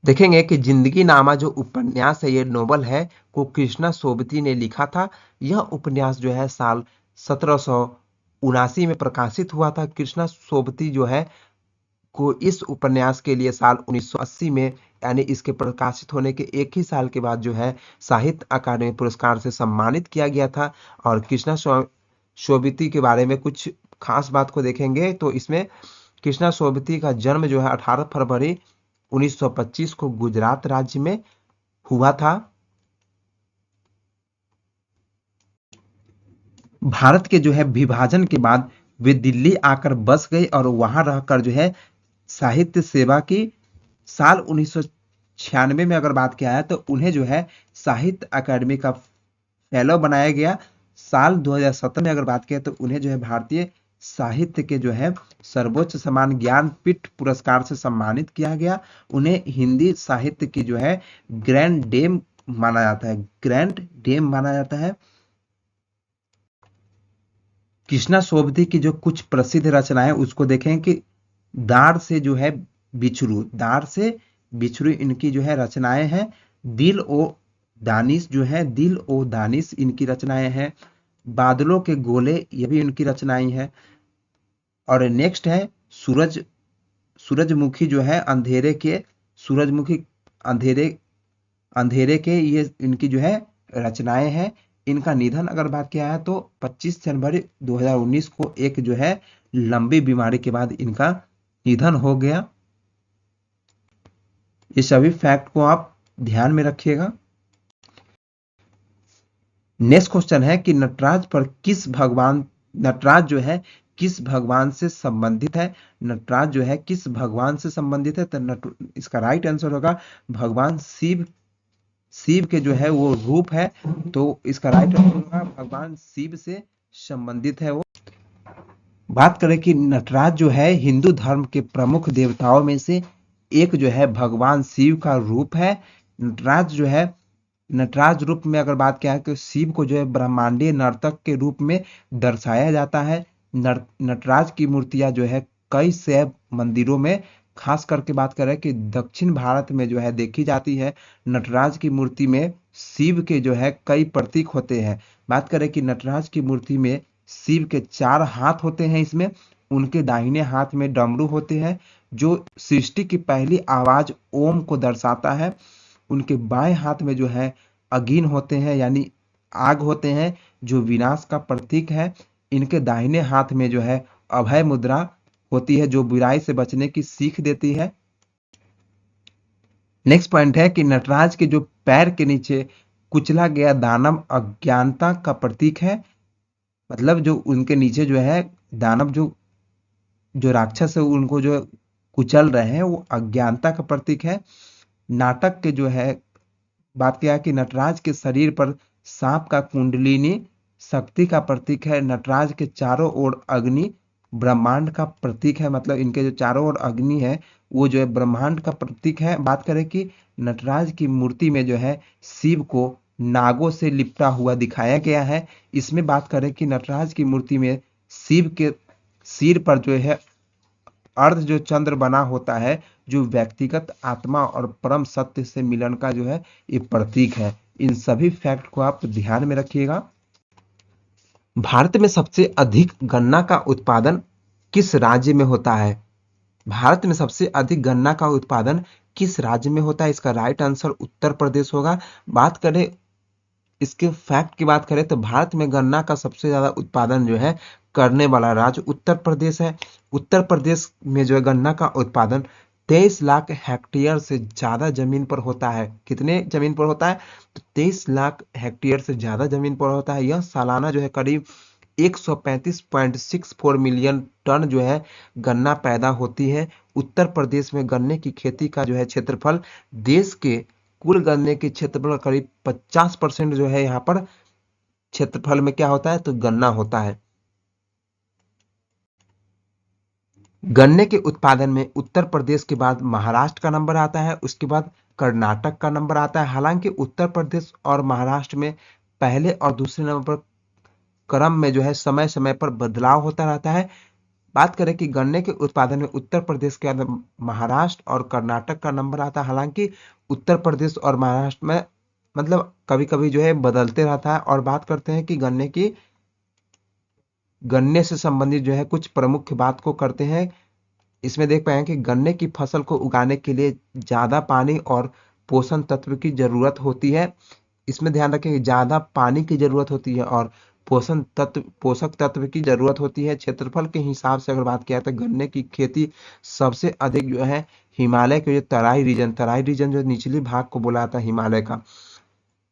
देखेंगे कि जिंदगी नामा जो उपन्यास है, ये नोवेल है, को कृष्णा सोबती ने लिखा था। यह उपन्यास जो है साल 1779 में प्रकाशित हुआ था। कृष्णा सोबती जो है को इस उपन्यास के लिए साल 1980 में, यानी इसके प्रकाशित होने के एक ही साल के बाद जो है साहित्य अकादमी पुरस्कार से सम्मानित किया गया था। और कृष्णा सोबती के बारे में कुछ खास बात को देखेंगे तो इसमें कृष्णा सोबती का जन्म जो है 18 फरवरी 1925 को गुजरात राज्य में हुआ था। भारत के जो है विभाजन के बाद वे दिल्ली आकर बस गए और वहां रहकर जो है साहित्य सेवा की। साल 1996 में अगर बात किया है तो उन्हें जो है साहित्य अकादमी का फेलो बनाया गया। साल 2017 में अगर बात किया तो उन्हें जो है भारतीय साहित्य के जो है सर्वोच्च सम्मान ज्ञानपीठ पुरस्कार से सम्मानित किया गया। उन्हें हिंदी साहित्य की जो है ग्रैंड डेम माना जाता है, ग्रैंड डेम माना जाता है। कृष्णा सोबती की जो कुछ प्रसिद्ध रचनाएं उसको देखें कि दार से जो है बिछरू, दार से बिछरू इनकी जो है रचनाएं हैं। दिल ओ दानिश जो है, दिल ओ दानिश इनकी रचनाएं हैं। बादलों के गोले ये भी इनकी रचनाएं हैं। और नेक्स्ट है सूरज, सूरजमुखी जो है अंधेरे के, सूरजमुखी अंधेरे, अंधेरे के ये इनकी जो है रचनाएं हैं। इनका निधन अगर बात किया है तो 25 जनवरी 2019 को एक जो है लंबी बीमारी के बाद इनका निधन हो गया। ये सभी फैक्ट को आप ध्यान में रखिएगा। नेक्स्ट क्वेश्चन है कि नटराज पर किस भगवान, नटराज जो है किस भगवान से संबंधित है। नटराज जो है किस भगवान से संबंधित है तो इसका राइट आंसर होगा भगवान शिव। शिव के जो है वो रूप है, तो इसका राइट आंसर होगा भगवान शिव से संबंधित है वो। बात करें कि नटराज जो है हिंदू धर्म के प्रमुख देवताओं में से एक जो है भगवान शिव का रूप है। नटराज जो है, नटराज रूप में अगर बात किया है तो शिव को जो है ब्रह्मांडीय नर्तक के रूप में दर्शाया जाता है। नटराज की मूर्तियां जो है कई शैव मंदिरों में, खास करके बात करें कि दक्षिण भारत में जो है देखी जाती है। नटराज की मूर्ति में शिव के जो है कई प्रतीक होते हैं। बात करें कि नटराज की मूर्ति में शिव के 4 हाथ होते हैं। इसमें उनके दाहिने हाथ में डमरू होते हैं जो सृष्टि की पहली आवाज ओम को दर्शाता है। उनके बाएं हाथ में जो है अग्नि होते हैं यानी आग होते हैं जो विनाश का प्रतीक है। इनके दाहिने हाथ में जो है अभय मुद्रा होती है जो बुराई से बचने की सीख देती है। नेक्स्ट पॉइंट है कि नटराज के जो पैर के नीचे कुचला गया दानव अज्ञानता का प्रतीक है। मतलब जो उनके नीचे जो है दानव, जो जो राक्षस है उनको जो कुचल रहे हैं वो अज्ञानता का प्रतीक है। नाटक के जो है बात किया कि नटराज के शरीर पर सांप का कुंडलिनी शक्ति का प्रतीक है। नटराज के चारों ओर अग्नि ब्रह्मांड का प्रतीक है। मतलब इनके जो चारों ओर अग्नि है वो जो है ब्रह्मांड का प्रतीक है। बात करें कि नटराज की मूर्ति में जो है शिव को नागों से लिपटा हुआ दिखाया गया है। इसमें बात करें कि नटराज की मूर्ति में शिव के सिर पर जो है अर्ध जो चंद्र बना होता है जो व्यक्तिगत आत्मा और परम सत्य से मिलन का जो है ये प्रतीक है। इन सभी फैक्ट को आप ध्यान में रखिएगा। भारत में सबसे अधिक गन्ना का उत्पादन किस राज्य में होता है। भारत में सबसे अधिक गन्ना का उत्पादन किस राज्य में होता है। इसका राइट आंसर उत्तर प्रदेश होगा। बात करें इसके फैक्ट की बात करें तो भारत में गन्ना का सबसे ज्यादा उत्पादन जो है करने वाला राज्य उत्तर प्रदेश है। उत्तर प्रदेश में जो है गन्ना का उत्पादन 23 लाख हेक्टेयर से ज्यादा जमीन पर होता है। कितने जमीन पर होता है तो 23 लाख हेक्टेयर से ज्यादा जमीन पर होता है। यह सालाना जो है करीब 135.64 मिलियन टन जो है गन्ना पैदा होती है। उत्तर प्रदेश में गन्ने की खेती का जो है क्षेत्रफल देश के कुल गन्ने के क्षेत्रफल का करीब 50% जो है यहाँ पर क्षेत्रफल में क्या होता है तो गन्ना होता है। गन्ने के उत्पादन में उत्तर प्रदेश के बाद महाराष्ट्र का नंबर आता है, उसके बाद कर्नाटक का नंबर आता है। हालांकि उत्तर प्रदेश और महाराष्ट्र में पहले और दूसरे नंबर पर क्रम में जो है समय समय पर बदलाव होता रहता है। बात करें कि गन्ने के उत्पादन में उत्तर प्रदेश के बाद महाराष्ट्र और कर्नाटक का नंबर आता है। हालांकि उत्तर प्रदेश और महाराष्ट्र में मतलब कभी कभी जो है बदलते रहता है। और बात करते हैं कि गन्ने से संबंधित जो है कुछ प्रमुख बात को करते हैं। इसमें देख पाएंगे कि गन्ने की फसल को उगाने के लिए ज्यादा पानी और पोषण तत्व की जरूरत होती है। इसमें ध्यान रखें कि ज्यादा पानी की जरूरत होती है और पोषक तत्व की जरूरत होती है। क्षेत्रफल के हिसाब से अगर बात किया तो गन्ने की खेती सबसे अधिक जो है हिमालय के जो तराई रीजन जो निचली भाग को बोला जाता है हिमालय का।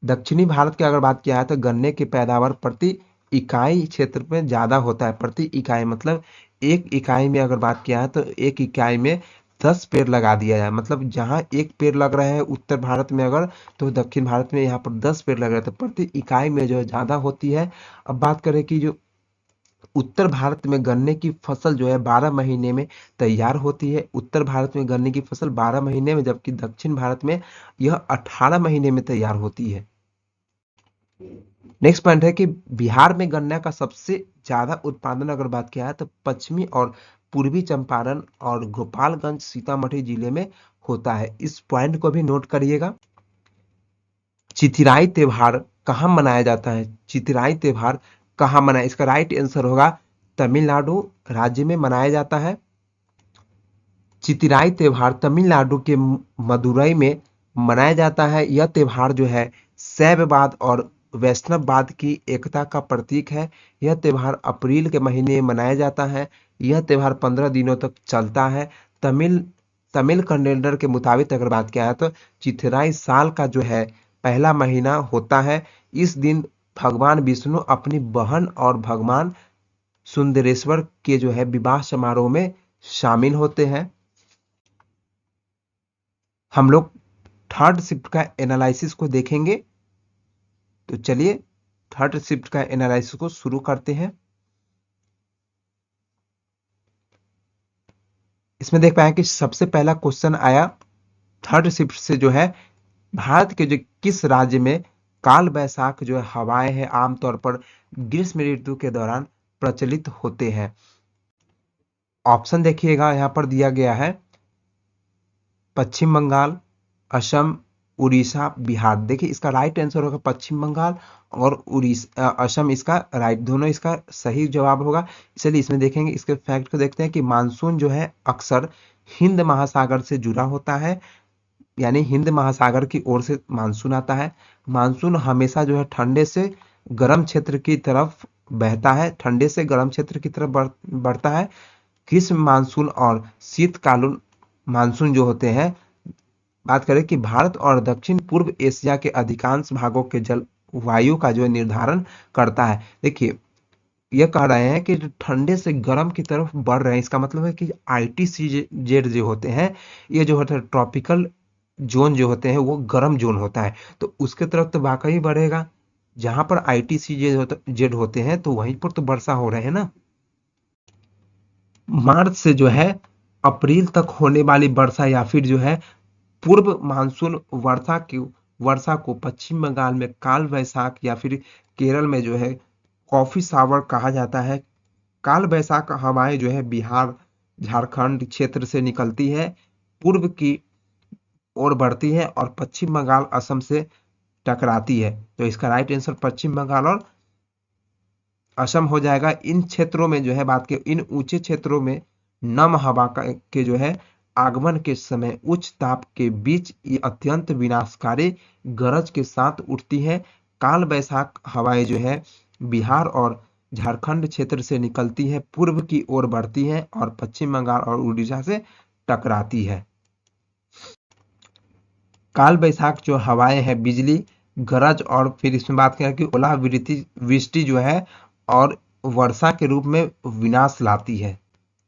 दक्षिणी भारत की अगर बात किया है तो गन्ने की पैदावार प्रति इकाई क्षेत्र में ज्यादा होता है। प्रति इकाई मतलब एक इकाई में अगर बात किया है तो एक इकाई में 10 पेड़ लगा दिया जाए। मतलब जहां एक पेड़ लग रहा है उत्तर भारत में अगर, तो दक्षिण भारत में यहाँ पर 10 पेड़ लग रहे हैं, तो प्रति इकाई में जो है ज्यादा होती है। अब बात करें कि जो उत्तर भारत में गन्ने की फसल जो है 12 महीने में तैयार होती है। उत्तर भारत में गन्ने की फसल 12 महीने में, जबकि दक्षिण भारत में यह 18 महीने में तैयार होती है। नेक्स्ट पॉइंट है कि बिहार में गन्ना का सबसे ज्यादा उत्पादन अगर बात किया है तो पश्चिमी और पूर्वी चंपारण और गोपालगंज सीतामढ़ी जिले में होता है। इस पॉइंट को भी नोट करिएगा। चिथिराई त्योहार कहाँ मनाया जाता है? चिथिराई त्योहार कहाँ मनाया, इसका राइट आंसर होगा तमिलनाडु राज्य में मनाया जाता है। चिथिराई त्योहार तमिलनाडु के मदुरई में मनाया जाता है। यह त्योहार जो है शैववाद और वैष्णववाद की एकता का प्रतीक है। यह त्योहार अप्रैल के महीने में मनाया जाता है। यह त्योहार 15 दिनों तक चलता है। तमिल तमिल कैलेंडर के मुताबिक अगर बात किया है तो चिथिराई साल का जो है पहला महीना होता है। इस दिन भगवान विष्णु अपनी बहन और भगवान सुंदरेश्वर के जो है विवाह समारोह में शामिल होते हैं। हम लोग थर्ड शिफ्ट का एनालिसिस को देखेंगे, तो चलिए थर्ड शिफ्ट का एनालिसिस को शुरू करते हैं। इसमें देख पाए कि सबसे पहला क्वेश्चन आया थर्ड शिफ्ट से जो है, भारत के जो किस राज्य में काल वैसाख जो है हवाएं हैं आमतौर पर ग्रीष्म ऋतु के दौरान प्रचलित होते हैं। ऑप्शन देखिएगा यहां पर दिया गया है पश्चिम बंगाल, असम, उड़ीसा, बिहार। देखिए इसका राइट आंसर होगा पश्चिम बंगाल और उड़ीसा असम, इसका राइट, दोनों इसका सही जवाब होगा। इसलिए इसमें देखेंगे, इसके फैक्ट को देखते हैं कि मानसून जो है अक्सर हिंद महासागर से जुड़ा होता है, यानी हिंद महासागर की ओर से मानसून आता है। मानसून हमेशा जो है ठंडे से गर्म क्षेत्र की तरफ बहता है, ठंडे से गर्म क्षेत्र की तरफ बढ़ता है। ग्रीष्म मानसून और शीतकालीन मानसून जो होते हैं, बात करें कि भारत और दक्षिण पूर्व एशिया के अधिकांश भागों के जलवायु का जो निर्धारण करता है। देखिए ये कह रहे हैं कि जो ठंडे से गर्म की तरफ बढ़ रहे हैं, इसका मतलब है कि ITCZ जो होते हैं, ये जो होता है ट्रॉपिकल जोन जो होते हैं वो गर्म जोन होता है, तो उसके तरफ तो वाकई बढ़ेगा। जहां पर ITCZ होते हैं तो वहीं पर तो वर्षा हो रहे हैं ना। मार्च से जो है अप्रैल तक होने वाली वर्षा या फिर जो है पूर्व मानसून वर्षा को पश्चिम बंगाल में काल वैसाख या फिर केरल में जो है कॉफी सावर कहा जाता है। काल वैसाख हवाएं जो है बिहार झारखंड क्षेत्र से निकलती है, पूर्व की ओर बढ़ती है और पश्चिम बंगाल असम से टकराती है। तो इसका राइट आंसर पश्चिम बंगाल और असम हो जाएगा। इन क्षेत्रों में जो है बात की, इन ऊंचे क्षेत्रों में नम हवा के जो है आगमन के समय उच्च ताप के बीच ये अत्यंत विनाशकारी गरज के साथ उठती है। काल वैसाख हवाएं जो है बिहार और झारखंड क्षेत्र से निकलती है, पूर्व की ओर बढ़ती है और पश्चिम बंगाल और उड़ीसा से टकराती है। काल वैसाख जो हवाएं हैं बिजली गरज और फिर इसमें बात करें कि ओलावृष्टि वृष्टि जो है और वर्षा के रूप में विनाश लाती है,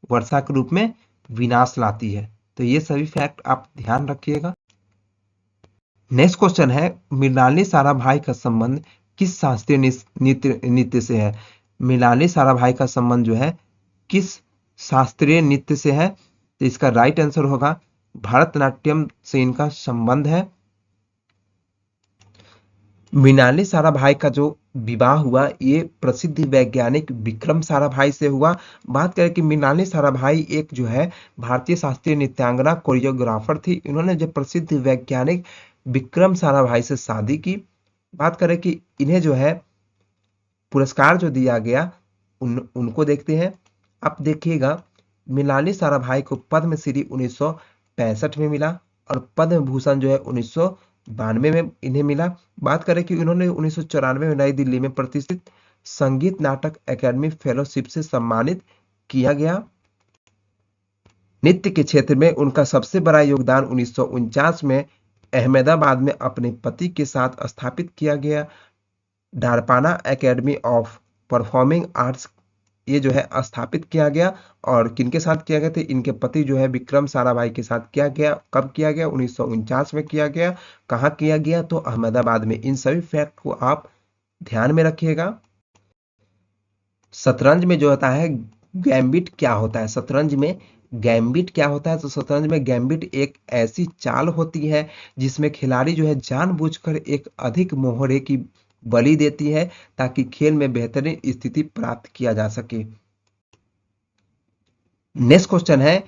वर्षा के रूप में विनाश लाती है। तो ये सभी फैक्ट आप ध्यान रखिएगा। नेक्स्ट क्वेश्चन है, मृणालिनी साराभाई का संबंध किस शास्त्रीय नृत्य से है? मृणालिनी साराभाई का संबंध जो है किस शास्त्रीय नृत्य से है? तो इसका राइट आंसर होगा भरतनाट्यम से इनका संबंध है। मृणालिनी साराभाई का जो विवाह हुआ ये प्रसिद्ध वैज्ञानिक विक्रम साराभाई से हुआ। बात करें कि मृणालिनी साराभाई एक जो है भारतीय शास्त्रीय नृत्यांगना कोरियोग्राफर थी। इन्होंने जो प्रसिद्ध वैज्ञानिक विक्रम साराभाई से शादी की। बात करें कि इन्हें जो है पुरस्कार जो दिया गया उनको देखते हैं। आप देखिएगा मृणालिनी साराभाई को पद्मश्री 1965 में मिला और पद्म भूषण जो है 1992 में इन्हें मिला। बात करें कि इन्होंने 1994 में नई दिल्ली में प्रतिष्ठित संगीत नाटक अकादमी फेलोशिप से सम्मानित किया गया। नृत्य के क्षेत्र में उनका सबसे बड़ा योगदान 1949 में अहमदाबाद में अपने पति के साथ स्थापित किया गया डारपाना एकेडमी ऑफ परफॉर्मिंग आर्ट्स, ये जो है स्थापित किया गया। और किनके साथ किया गया थे? इनके पति जो है विक्रम साराभाई के साथ किया गया। कब किया गया? 1949 में किया गया। कहाँ किया गया? तो अहमदाबाद में। इन सभी फैक्ट को आप ध्यान में रखिएगा। शतरंज में जो होता है गैम्बिट क्या होता है? शतरंज में गैम्बिट क्या होता है? तो शतरंज में गैम्बिट एक ऐसी चाल होती है जिसमें खिलाड़ी जो है जानबूझकर एक अधिक मोहरे की बलि देती है ताकि खेल में बेहतरीन स्थिति प्राप्त किया जा सके। नेक्स्ट क्वेश्चन है,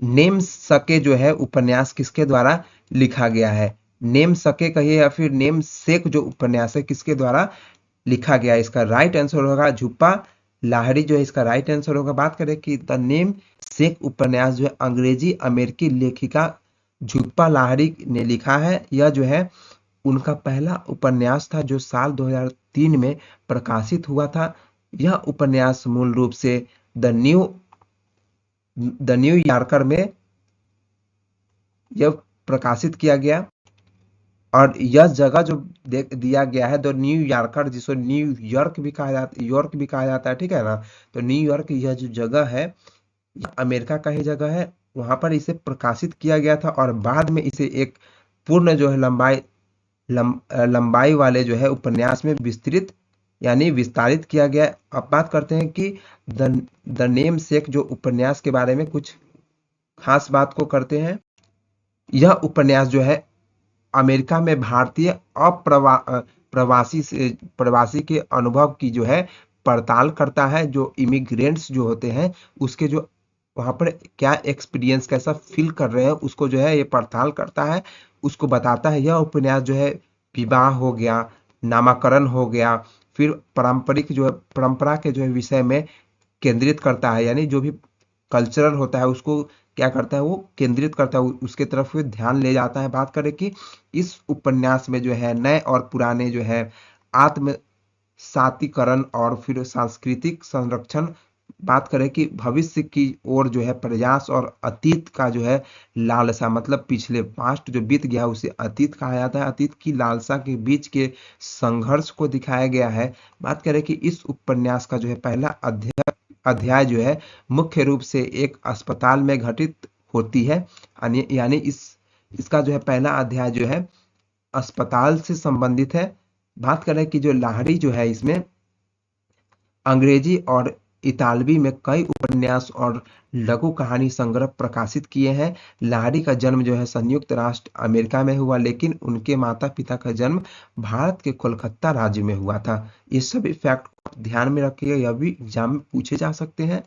नेम सके जो है उपन्यास किसके द्वारा लिखा गया है? नेम सके कहिए या फिर नेम सेक जो उपन्यास है किसके द्वारा लिखा गया है? इसका राइट आंसर होगा झुप्पा लाहिड़ी जो है इसका राइट आंसर होगा। बात करें कि द नेम सेक उपन्यास जो है अंग्रेजी अमेरिकी लेखिका झुप्पा लाहिड़ी ने लिखा है। यह जो है उनका पहला उपन्यास था जो साल 2003 में प्रकाशित हुआ था। यह उपन्यास मूल रूप से द न्यू यॉर्कर में यह प्रकाशित किया गया। और यह जगह जो दिया गया है द न्यू यॉर्कर, जिसको न्यूयॉर्क भी कहा जाता, यॉर्क भी कहा जाता है, ठीक है ना। तो न्यूयॉर्क यह जो जगह है यह अमेरिका का ही जगह है, वहां पर इसे प्रकाशित किया गया था। और बाद में इसे एक पूर्ण जो है लंबाई वाले जो है उपन्यास में विस्तृत यानी विस्तारित किया गया। अब बात करते हैं कि द नेम सेक जो उपन्यास के बारे में कुछ खास बात को करते हैं। यह उपन्यास जो है अमेरिका में भारतीय प्रवासी के अनुभव की जो है पड़ताल करता है। जो इमिग्रेंट्स जो होते हैं उसके जो वहां पर क्या एक्सपीरियंस कैसा फील कर रहे हैं उसको जो है ये पड़ताल करता है, उसको बताता है। यह उपन्यास जो है विवाह हो गया, नामकरण हो गया, फिर पारंपरिक जो है परंपरा के जो है विषय में केंद्रित करता है। यानी जो भी कल्चरल होता है उसको क्या करता है वो केंद्रित करता है, उसके तरफ वो ध्यान ले जाता है। बात करें कि इस उपन्यास में जो है नए और पुराने जो है आत्म सातीकरण और फिर सांस्कृतिक संरक्षण, बात करें कि भविष्य की ओर जो है प्रयास और अतीत का जो है लालसा, मतलब पिछले पास्ट जो बीत गया उसे अतीत कहा जाता है, अतीत की लालसा के बीच के संघर्ष को दिखाया गया है। बात करें कि इस उपन्यास का जो है पहला अध्याय जो है मुख्य रूप से एक अस्पताल में घटित होती है। यानी इसका जो है पहला अध्याय जो है अस्पताल से संबंधित है। बात करें कि जो लाहिड़ी जो है इसमें अंग्रेजी और इतालवी में कई उपन्यास और लघु कहानी संग्रह प्रकाशित किए हैं। लाहिड़ी का जन्म जो है संयुक्त राष्ट्र अमेरिका में हुआ, लेकिन उनके माता पिता का जन्म भारत के कोलकाता राज्य में हुआ था। ये सभी फैक्ट ध्यान में रखिएगा, यह भी एग्जाम में पूछे जा सकते हैं।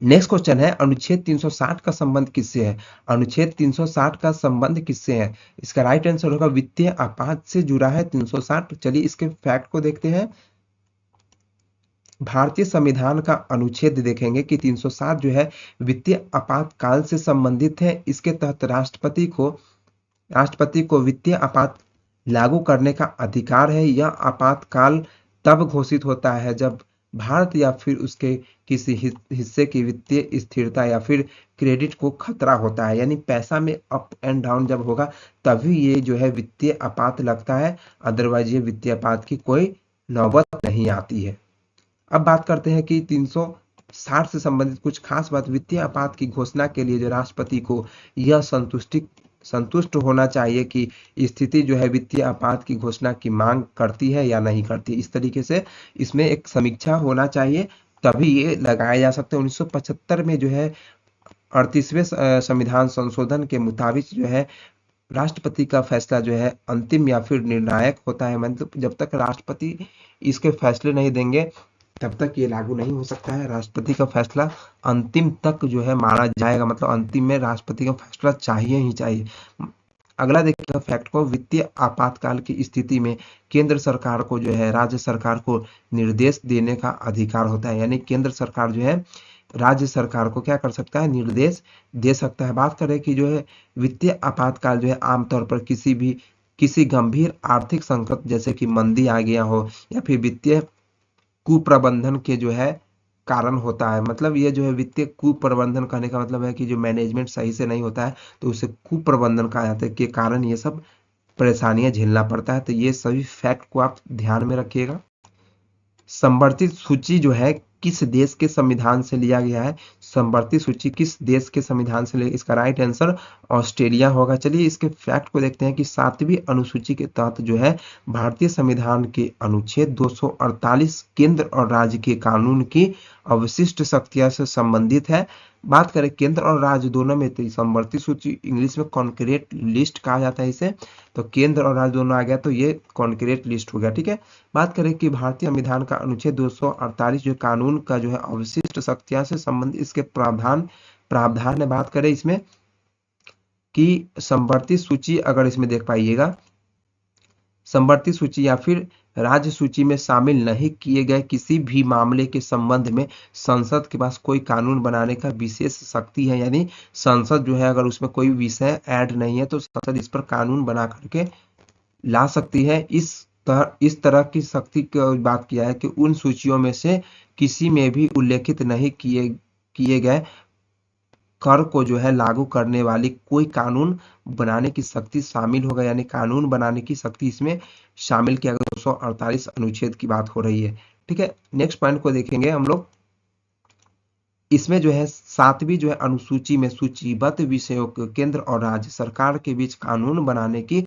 नेक्स्ट क्वेश्चन है, अनुच्छेद 360 का संबंध किससे है? अनुच्छेद 360 का संबंध किससे है? इसका राइट आंसर होगा वित्तीय आपात से जुड़ा है 360। चलिए इसके फैक्ट को देखते हैं। भारतीय संविधान का अनुच्छेद देखेंगे कि 360 जो है वित्तीय आपातकाल से संबंधित है। इसके तहत राष्ट्रपति को वित्तीय आपात लागू करने का अधिकार है। यह आपातकाल तब घोषित होता है जब भारत या फिर उसके किसी हिस्से की वित्तीय स्थिरता या फिर क्रेडिट को खतरा होता है। यानी पैसा में अप एंड डाउन जब होगा तभी ये जो है वित्तीय आपात लगता है, अदरवाइज ये वित्तीय आपात की कोई नौबत नहीं आती है। अब बात करते हैं कि 360 से संबंधित कुछ खास बात। वित्तीय आपात की घोषणा के लिए जो राष्ट्रपति को यह संतुष्ट होना चाहिए कि स्थिति जो है वित्तीय आपात की घोषणा की मांग करती है या नहीं करती। इस तरीके से इसमें एक समीक्षा होना चाहिए, तभी ये लगाया जा सकता है। 1975 में जो है 38वें संविधान संशोधन के मुताबिक जो है राष्ट्रपति का फैसला जो है अंतिम या फिर निर्णायक होता है। मतलब जब तक राष्ट्रपति इसके फैसले नहीं देंगे तब तक ये लागू नहीं हो सकता है। राष्ट्रपति का फैसला अंतिम तक जो है माना जाएगा, मतलब अंतिम में राष्ट्रपति का फैसला चाहिए ही चाहिए। अगला देखिएगा फैक्ट को, वित्तीय आपातकाल की स्थिति में केंद्र सरकार को जो है राज्य सरकार को निर्देश देने का अधिकार होता है। यानी केंद्र सरकार जो है राज्य सरकार को क्या कर सकता है? निर्देश दे सकता है। बात करें कि जो है वित्तीय आपातकाल जो है आमतौर पर किसी भी किसी गंभीर आर्थिक संकट जैसे कि मंदी आ गया हो या फिर वित्तीय कुप्रबंधन के जो है कारण होता है। मतलब ये जो है वित्तीय कुप्रबंधन कहने का मतलब है कि जो मैनेजमेंट सही से नहीं होता है तो उसे कुप्रबंधन कहा जाता है, के कारण ये सब परेशानियां झेलना पड़ता है। तो ये सभी फैक्ट को आप ध्यान में रखिएगा। संवर्धित सूची जो है किस देश के संविधान से लिया गया है? संवर्धित सूची किस देश के संविधान से लिया? इसका राइट आंसर ऑस्ट्रेलिया होगा। चलिए इसके फैक्ट को देखते हैं कि 7वीं अनुसूची के तहत जो है भारतीय संविधान के अनुच्छेद 248 केंद्र और राज्य के कानून की अवशिष्ट शक्तियां से संबंधित है। बात करें केंद्र और राज्य दोनों में, तो संवर्धित सूची इंग्लिश में कॉन्क्रीट लिस्ट कहा जाता है इसे। तो केंद्र और राज्य दोनों आ गया तो ये कॉन्क्रीट लिस्ट हो गया, ठीक है। बात करें कि भारतीय संविधान का अनुच्छेद 248 जो कानून का जो है अवशिष्ट शक्तियां से संबंधित इसके प्रावधान प्रावधान में बात करें इसमें कि संवर्धित सूची अगर इसमें देख पाइएगा, संवर्धित सूची या फिर राज्य सूची में शामिल नहीं किए गए किसी भी मामले के संबंध में संसद के पास कोई कानून बनाने का विशेष शक्ति है। यानी संसद जो है अगर उसमें कोई विषय ऐड नहीं है तो संसद इस पर कानून बना करके ला सकती है। इस तरह की शक्ति की बात किया है कि उन सूचियों में से किसी में भी उल्लेखित नहीं किए गए कर को जो है लागू करने वाली कोई कानून बनाने की शक्ति शामिल होगा। यानी कानून बनाने की शक्ति इसमें शामिल किया गया 248 अनुच्छेद की बात हो रही है, ठीक है। नेक्स्ट पॉइंट को देखेंगे हम लोग। इसमें जो है 7वीं जो है अनुसूची में सूचीबद्ध विषयों को केंद्र और राज्य सरकार के बीच कानून बनाने की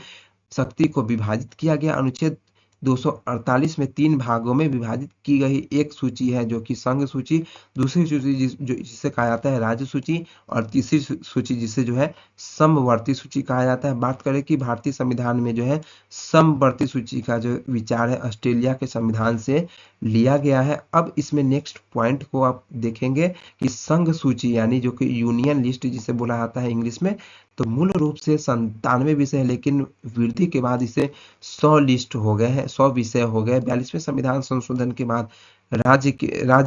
शक्ति को विभाजित किया गया। अनुच्छेद 248 में 3 भागों में विभाजित की गई एक सूची है जो कि संघ सूची, दूसरी सूची जिसे कहा जाता है राज्य सूची, और तीसरी सूची जिसे जो है समवर्ती सूची कहा जाता है। बात करें कि भारतीय संविधान में जो है समवर्ती सूची का जो विचार है ऑस्ट्रेलिया के संविधान से लिया गया है। अब इसमें नेक्स्ट पॉइंट को आप देखेंगे कि संघ सूची यानी जो कि यूनियन लिस्ट जिसे बोला जाता है इंग्लिश में, तो मूल रूप से 97 विषय है, लेकिन वृद्धि के बाद इसे 100 लिस्ट हो गए हैं, 100 विषय हो गए। 42वें संविधान संशोधन के बाद राज्य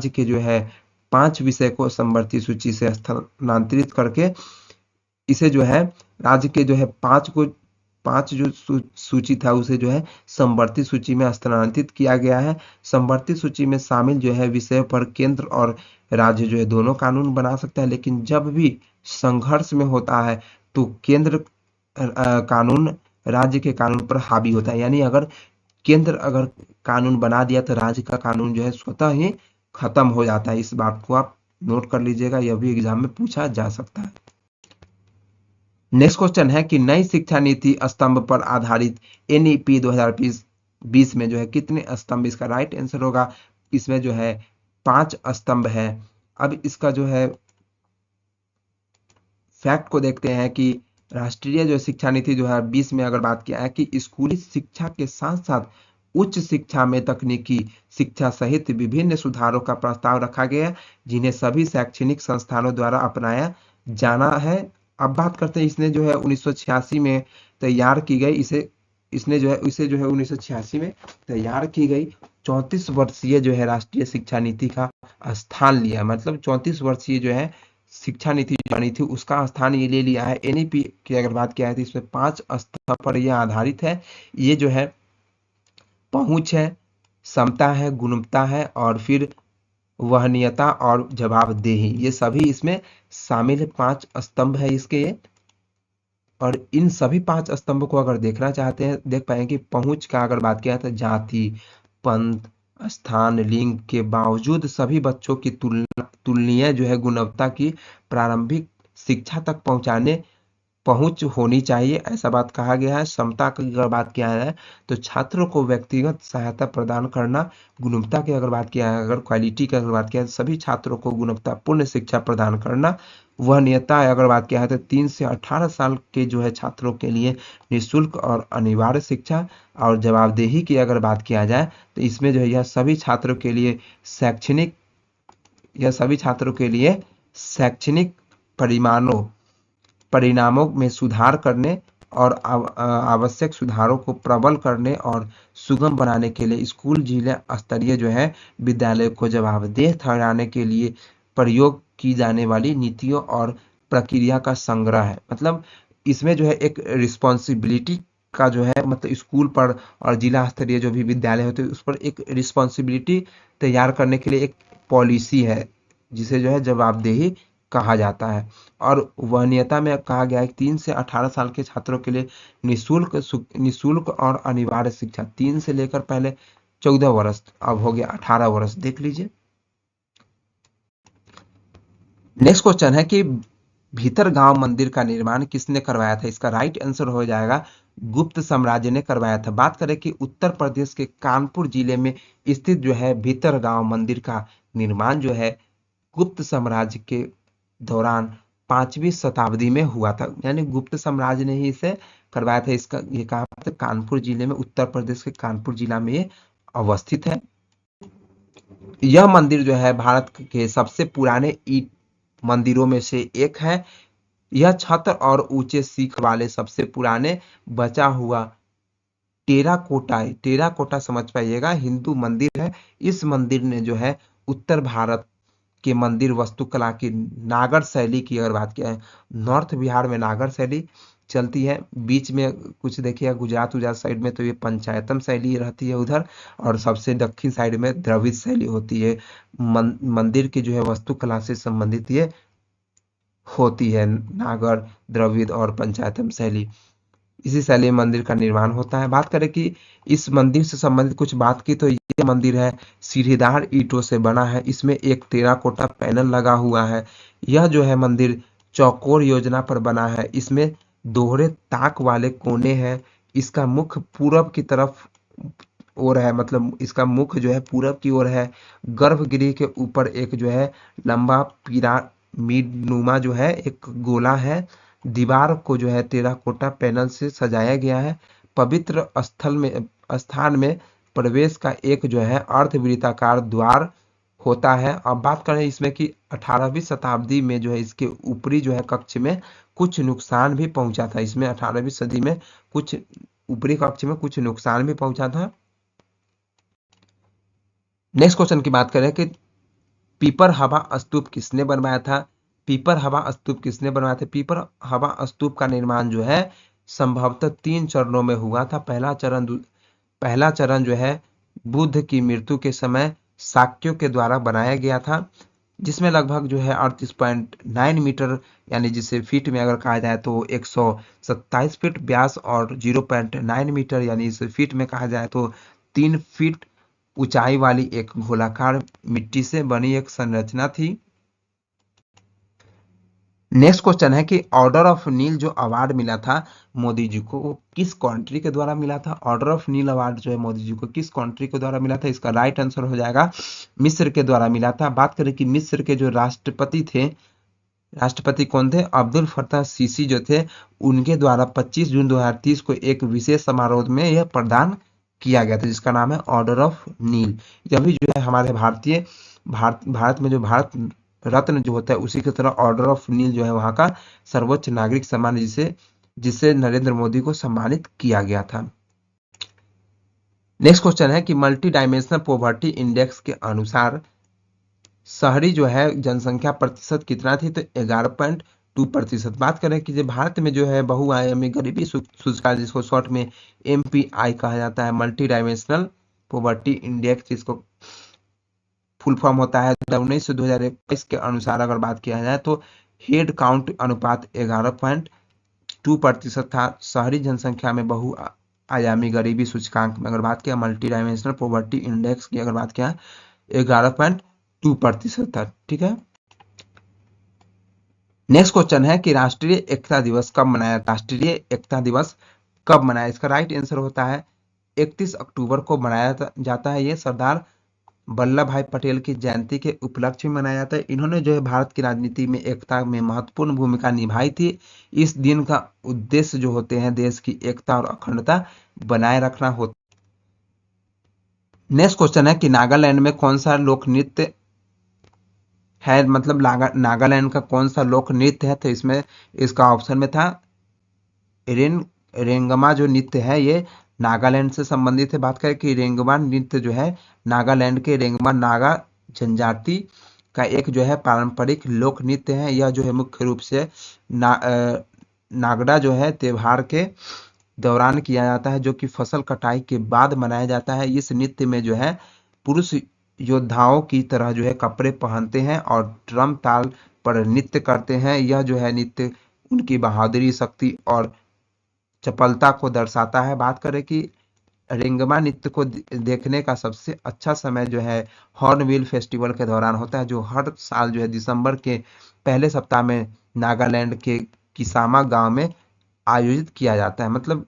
के जो है 5 विषय को समवर्ती सूची से स्थानांतरित करके इसे जो है राज्य के जो है 5 जो सूची था उसे जो है समवर्ती सूची में स्थानांतरित किया गया है। समवर्ती सूची में शामिल जो है विषय पर केंद्र और राज्य जो है दोनों कानून बना सकता है, लेकिन जब भी संघर्ष में होता है तो केंद्र कानून राज्य के कानून पर हावी होता है। यानी अगर केंद्र अगर कानून बना दिया तो राज्य का कानून जो है स्वतः ही खत्म हो जाता है। इस बात को आप नोट कर लीजिएगा, यह भी एग्जाम में पूछा जा सकता है। नेक्स्ट क्वेश्चन है कि नई शिक्षा नीति स्तंभ पर आधारित एनईपी 2020 में जो है कितने स्तंभ? इसका राइट आंसर होगा इसमें जो है 5 स्तंभ है। अब इसका जो है फैक्ट को देखते हैं कि राष्ट्रीय जो शिक्षा नीति 2020 में अगर बात किया है कि स्कूली शिक्षा के साथ साथ उच्च शिक्षा में तकनीकी शिक्षा सहित विभिन्न सुधारों का प्रस्ताव रखा गया जिन्हें सभी शैक्षणिक संस्थानों द्वारा अपनाया जाना है। अब बात करते हैं इसने जो है 1986 में तैयार की गई, इसे जो है 1986 में तैयार की गई 34 वर्षीय जो है राष्ट्रीय शिक्षा नीति का स्थान लिया। मतलब 34 वर्षीय जो है शिक्षा नीति बनी थी उसका स्थान ये ले लिया है। एनईपी की अगर बात किया है तो इसमें 5 स्तंभ पर यह आधारित है। ये जो है पहुंच है, समता है, गुणवत्ता है और फिर वहनीयता और जवाबदेही, ये सभी इसमें शामिल है। 5 स्तंभ है इसके ये। और इन सभी 5 स्तंभ को अगर देखना चाहते हैं देख पाएंगे कि पहुंच का अगर बात किया तो जाति, पंथ, स्थान, लिंग के बावजूद सभी बच्चों की तुलनीय जो है गुणवत्ता की प्रारंभिक शिक्षा तक पहुंच होनी चाहिए, ऐसा बात कहा गया है। समता की अगर बात किया है तो छात्रों को व्यक्तिगत सहायता प्रदान करना। गुणवत्ता की अगर बात किया है, अगर क्वालिटी की अगर बात किया है तो सभी छात्रों को गुणवत्तापूर्ण शिक्षा प्रदान करना। वहनीयता अगर बात किया है तो 3 से 18 साल के जो है छात्रों के लिए निःशुल्क और अनिवार्य शिक्षा। और जवाबदेही की अगर बात किया जाए तो इसमें जो है यह सभी छात्रों के लिए शैक्षणिक परिणामों में सुधार करने और आवश्यक सुधारों को प्रबल करने और सुगम बनाने के लिए स्कूल जिला स्तरीय जो है विद्यालय को जवाबदेह ठहराने के लिए प्रयोग की जाने वाली नीतियों और प्रक्रिया का संग्रह है। मतलब इसमें जो है एक रिस्पॉन्सिबिलिटी का जो है मतलब स्कूल पर और जिला स्तरीय जो भी विद्यालय होते हैं उस पर एक रिस्पॉन्सिबिलिटी तैयार करने के लिए एक पॉलिसी है, जिसे जो है जवाबदेही कहा जाता है। और वरीयता में कहा गया है कि 3 से 18 साल के छात्रों के लिए निःशुल्क और अनिवार्य शिक्षा, 3 से लेकर पहले 14 वर्ष, अब हो गया 18 वर्ष, देख लीजिए। नेक्स्ट क्वेश्चन है कि भीतर गांव मंदिर का निर्माण किसने करवाया था? इसका राइट आंसर हो जाएगा गुप्त साम्राज्य ने करवाया था। बात करें कि उत्तर प्रदेश के कानपुर जिले में स्थित जो है भीतर गांव मंदिर का निर्माण जो है गुप्त साम्राज्य के दौरान 5वीं शताब्दी में हुआ था, यानी गुप्त साम्राज्य ने ही इसे करवाया था। इसका ये कहा था कानपुर जिले में, उत्तर प्रदेश के कानपुर जिला में ये अवस्थित है। यह मंदिर जो है भारत के सबसे पुराने ईट मंदिरों में से एक है। यह छत और ऊंचे सीख वाले सबसे पुराने बचा हुआ टेराकोटा है। टेराकोटा समझ पाइएगा, हिंदू मंदिर है। इस मंदिर ने जो है उत्तर भारत के मंदिर वास्तुकला की नागर शैली की अगर बात किया है, नॉर्थ बिहार में नागर शैली चलती है, बीच में कुछ देखिए गुजरात उजरात साइड में तो ये पंचायतम शैली रहती है उधर, और सबसे दक्षिण साइड में द्रविड़ शैली होती है। मंदिर की जो है वास्तुकला से संबंधित ये होती है, नागर, द्रविड़ और पंचायतम शैली, इसी शैली में मंदिर का निर्माण होता है। बात करें कि इस मंदिर से संबंधित कुछ बात की तो ये मंदिर है सीढ़ीदार ईंटों से बना है। इसमें एक टेराकोटा पैनल लगा हुआ है। यह जो है मंदिर चौकोर योजना पर बना है। इसमें दोहरे ताक वाले कोने हैं। इसका मुख पूरब की तरफ ओर है, मतलब इसका मुख जो है पूरब की ओर है। गर्भगृह के ऊपर एक जो है लंबा पिरामिड नुमा जो है एक गोला है। दीवार को जो है टेराकोटा पैनल से सजाया गया है। पवित्र स्थल में स्थान में प्रवेश का एक जो है अर्धवृत्ताकार द्वार होता है। अब बात करें इसमें कि 18वीं शताब्दी में जो है इसके ऊपरी जो है कक्ष में कुछ नुकसान भी पहुंचा था। इसमें 18वीं सदी में कुछ ऊपरी कक्ष में कुछ नुकसान भी पहुंचा था। नेक्स्ट क्वेश्चन की बात करें कि पीपर हवा स्तूप किसने बनवाया था? पीपर हवा स्तूप किसने बनवाया था? पीपर हवा स्तूप का निर्माण जो है संभवतः 3 चरणों में हुआ था। पहला चरण जो है बुद्ध की मृत्यु के समय शाक्यों के द्वारा बनाया गया था, जिसमें लगभग जो है 38.9 मीटर, यानी जिसे फीट में अगर कहा जाए तो 127 फीट व्यास, और 0.9 मीटर यानी इसे फीट में कहा जाए तो 3 फीट ऊंचाई वाली एक गोलाकार मिट्टी से बनी एक संरचना थी। नेक्स्ट क्वेश्चन है कि ऑर्डर ऑफ नील जो अवार्ड मिला था मोदी जी को, वो किस कंट्री के द्वारा मिला था? ऑर्डर ऑफ नील अवार्ड जो है मोदी जी को किस कंट्री के द्वारा मिला था? इसका राइट आंसर हो जाएगा मिस्र के द्वारा मिला था। बात करें कि मिस्र के जो राष्ट्रपति थे, राष्ट्रपति कौन थे? अब्दुल फत्ताह सीसी जो थे, उनके द्वारा 25 जून 2030 को एक विशेष समारोह में यह प्रदान किया गया था, जिसका नाम है ऑर्डर ऑफ नील। यह भी जो है हमारे भारत में जो भारत रत्न जो होता है उसी की तरह ऑर्डर ऑफ नील जो है वहां का सर्वोच्च नागरिक सम्मान, जिसे जिसे नरेंद्र मोदी को सम्मानित किया गया था। नेक्स्ट क्वेश्चन है कि मल्टी डायमेंशनल पॉवर्टी इंडेक्स के अनुसार शहरी जो है जनसंख्या प्रतिशत कितना थी? तो 11.2%। बात करें कि जो भारत में जो है बहुआयामी गरीबी सूचकांक, जिसको शॉर्ट में MPI कहा जाता है, मल्टी डायमेंशनल पॉवर्टी इंडेक्स, जिसको फुल फॉर्म होता है 2019 से 2021 के अनुसार अगर बात किया जाए तो हेड काउंट अनुपात 11.2% था। शहरी जनसंख्या में बहुआयामी गरीबी सूचकांक में अगर बात किया, मल्टी डायमेंशनल पॉवर्टी इंडेक्स की अगर बात किया, 11.2% था। ठीक है। नेक्स्ट क्वेश्चन है कि राष्ट्रीय एकता दिवस कब मनाया? राष्ट्रीय एकता दिवस कब मनाया? इसका राइट आंसर होता है 31 अक्टूबर को मनाया जाता है। ये सरदार वल्लभ भाई पटेल की जयंती के उपलक्ष्य में मनाया जाता है। इन्होंने जो है भारत की राजनीति में एकता में महत्वपूर्ण भूमिका निभाई थी। इस दिन का उद्देश्य जो होते हैं देश की एकता और अखंडता बनाए रखना होता है। नेक्स्ट क्वेश्चन है कि नागालैंड में कौन सा लोक नृत्य है, मतलब नागालैंड का कौन सा लोक नृत्य है? तो इसमें इसका ऑप्शन में था रेंगमा जो नृत्य है ये नागालैंड से संबंधित है। बात करें कि रेंगमा नृत्य जो है नागालैंड के रेंगमा नागा जनजाति का एक जो है पारंपरिक लोक नृत्य है। यह जो है मुख्य रूप से नागड़ा जो है त्योहार के दौरान किया जाता है, जो कि फसल कटाई के बाद मनाया जाता है। इस नृत्य में जो है पुरुष योद्धाओं की तरह जो है कपड़े पहनते हैं और ड्रम ताल पर नृत्य करते हैं। यह जो है नृत्य उनकी बहादुरी, शक्ति और चपलता को दर्शाता है। बात करें कि रिंगमा नृत्य को देखने का सबसे अच्छा समय जो है हॉर्नबिल फेस्टिवल के दौरान होता है, जो हर साल जो है दिसंबर के पहले सप्ताह में नागालैंड के किसामा गांव में आयोजित किया जाता है। मतलब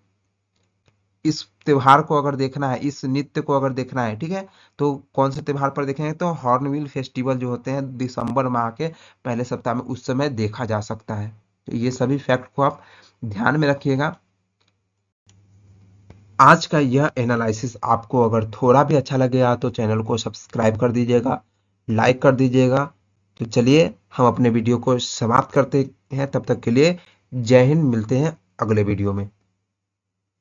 इस त्योहार को अगर देखना है, इस नृत्य को अगर देखना है, ठीक है, तो कौन से त्योहार पर देखेंगे, तो हॉर्नबिल फेस्टिवल जो होते हैं दिसंबर माह के पहले सप्ताह में, उस समय देखा जा सकता है। तो ये सभी फैक्ट को आप ध्यान में रखिएगा। आज का यह एनालिसिस आपको अगर थोड़ा भी अच्छा लगेगा तो चैनल को सब्सक्राइब कर दीजिएगा, लाइक कर दीजिएगा। तो चलिए हम अपने वीडियो को समाप्त करते हैं, तब तक के लिए जय हिंद। मिलते हैं अगले वीडियो में।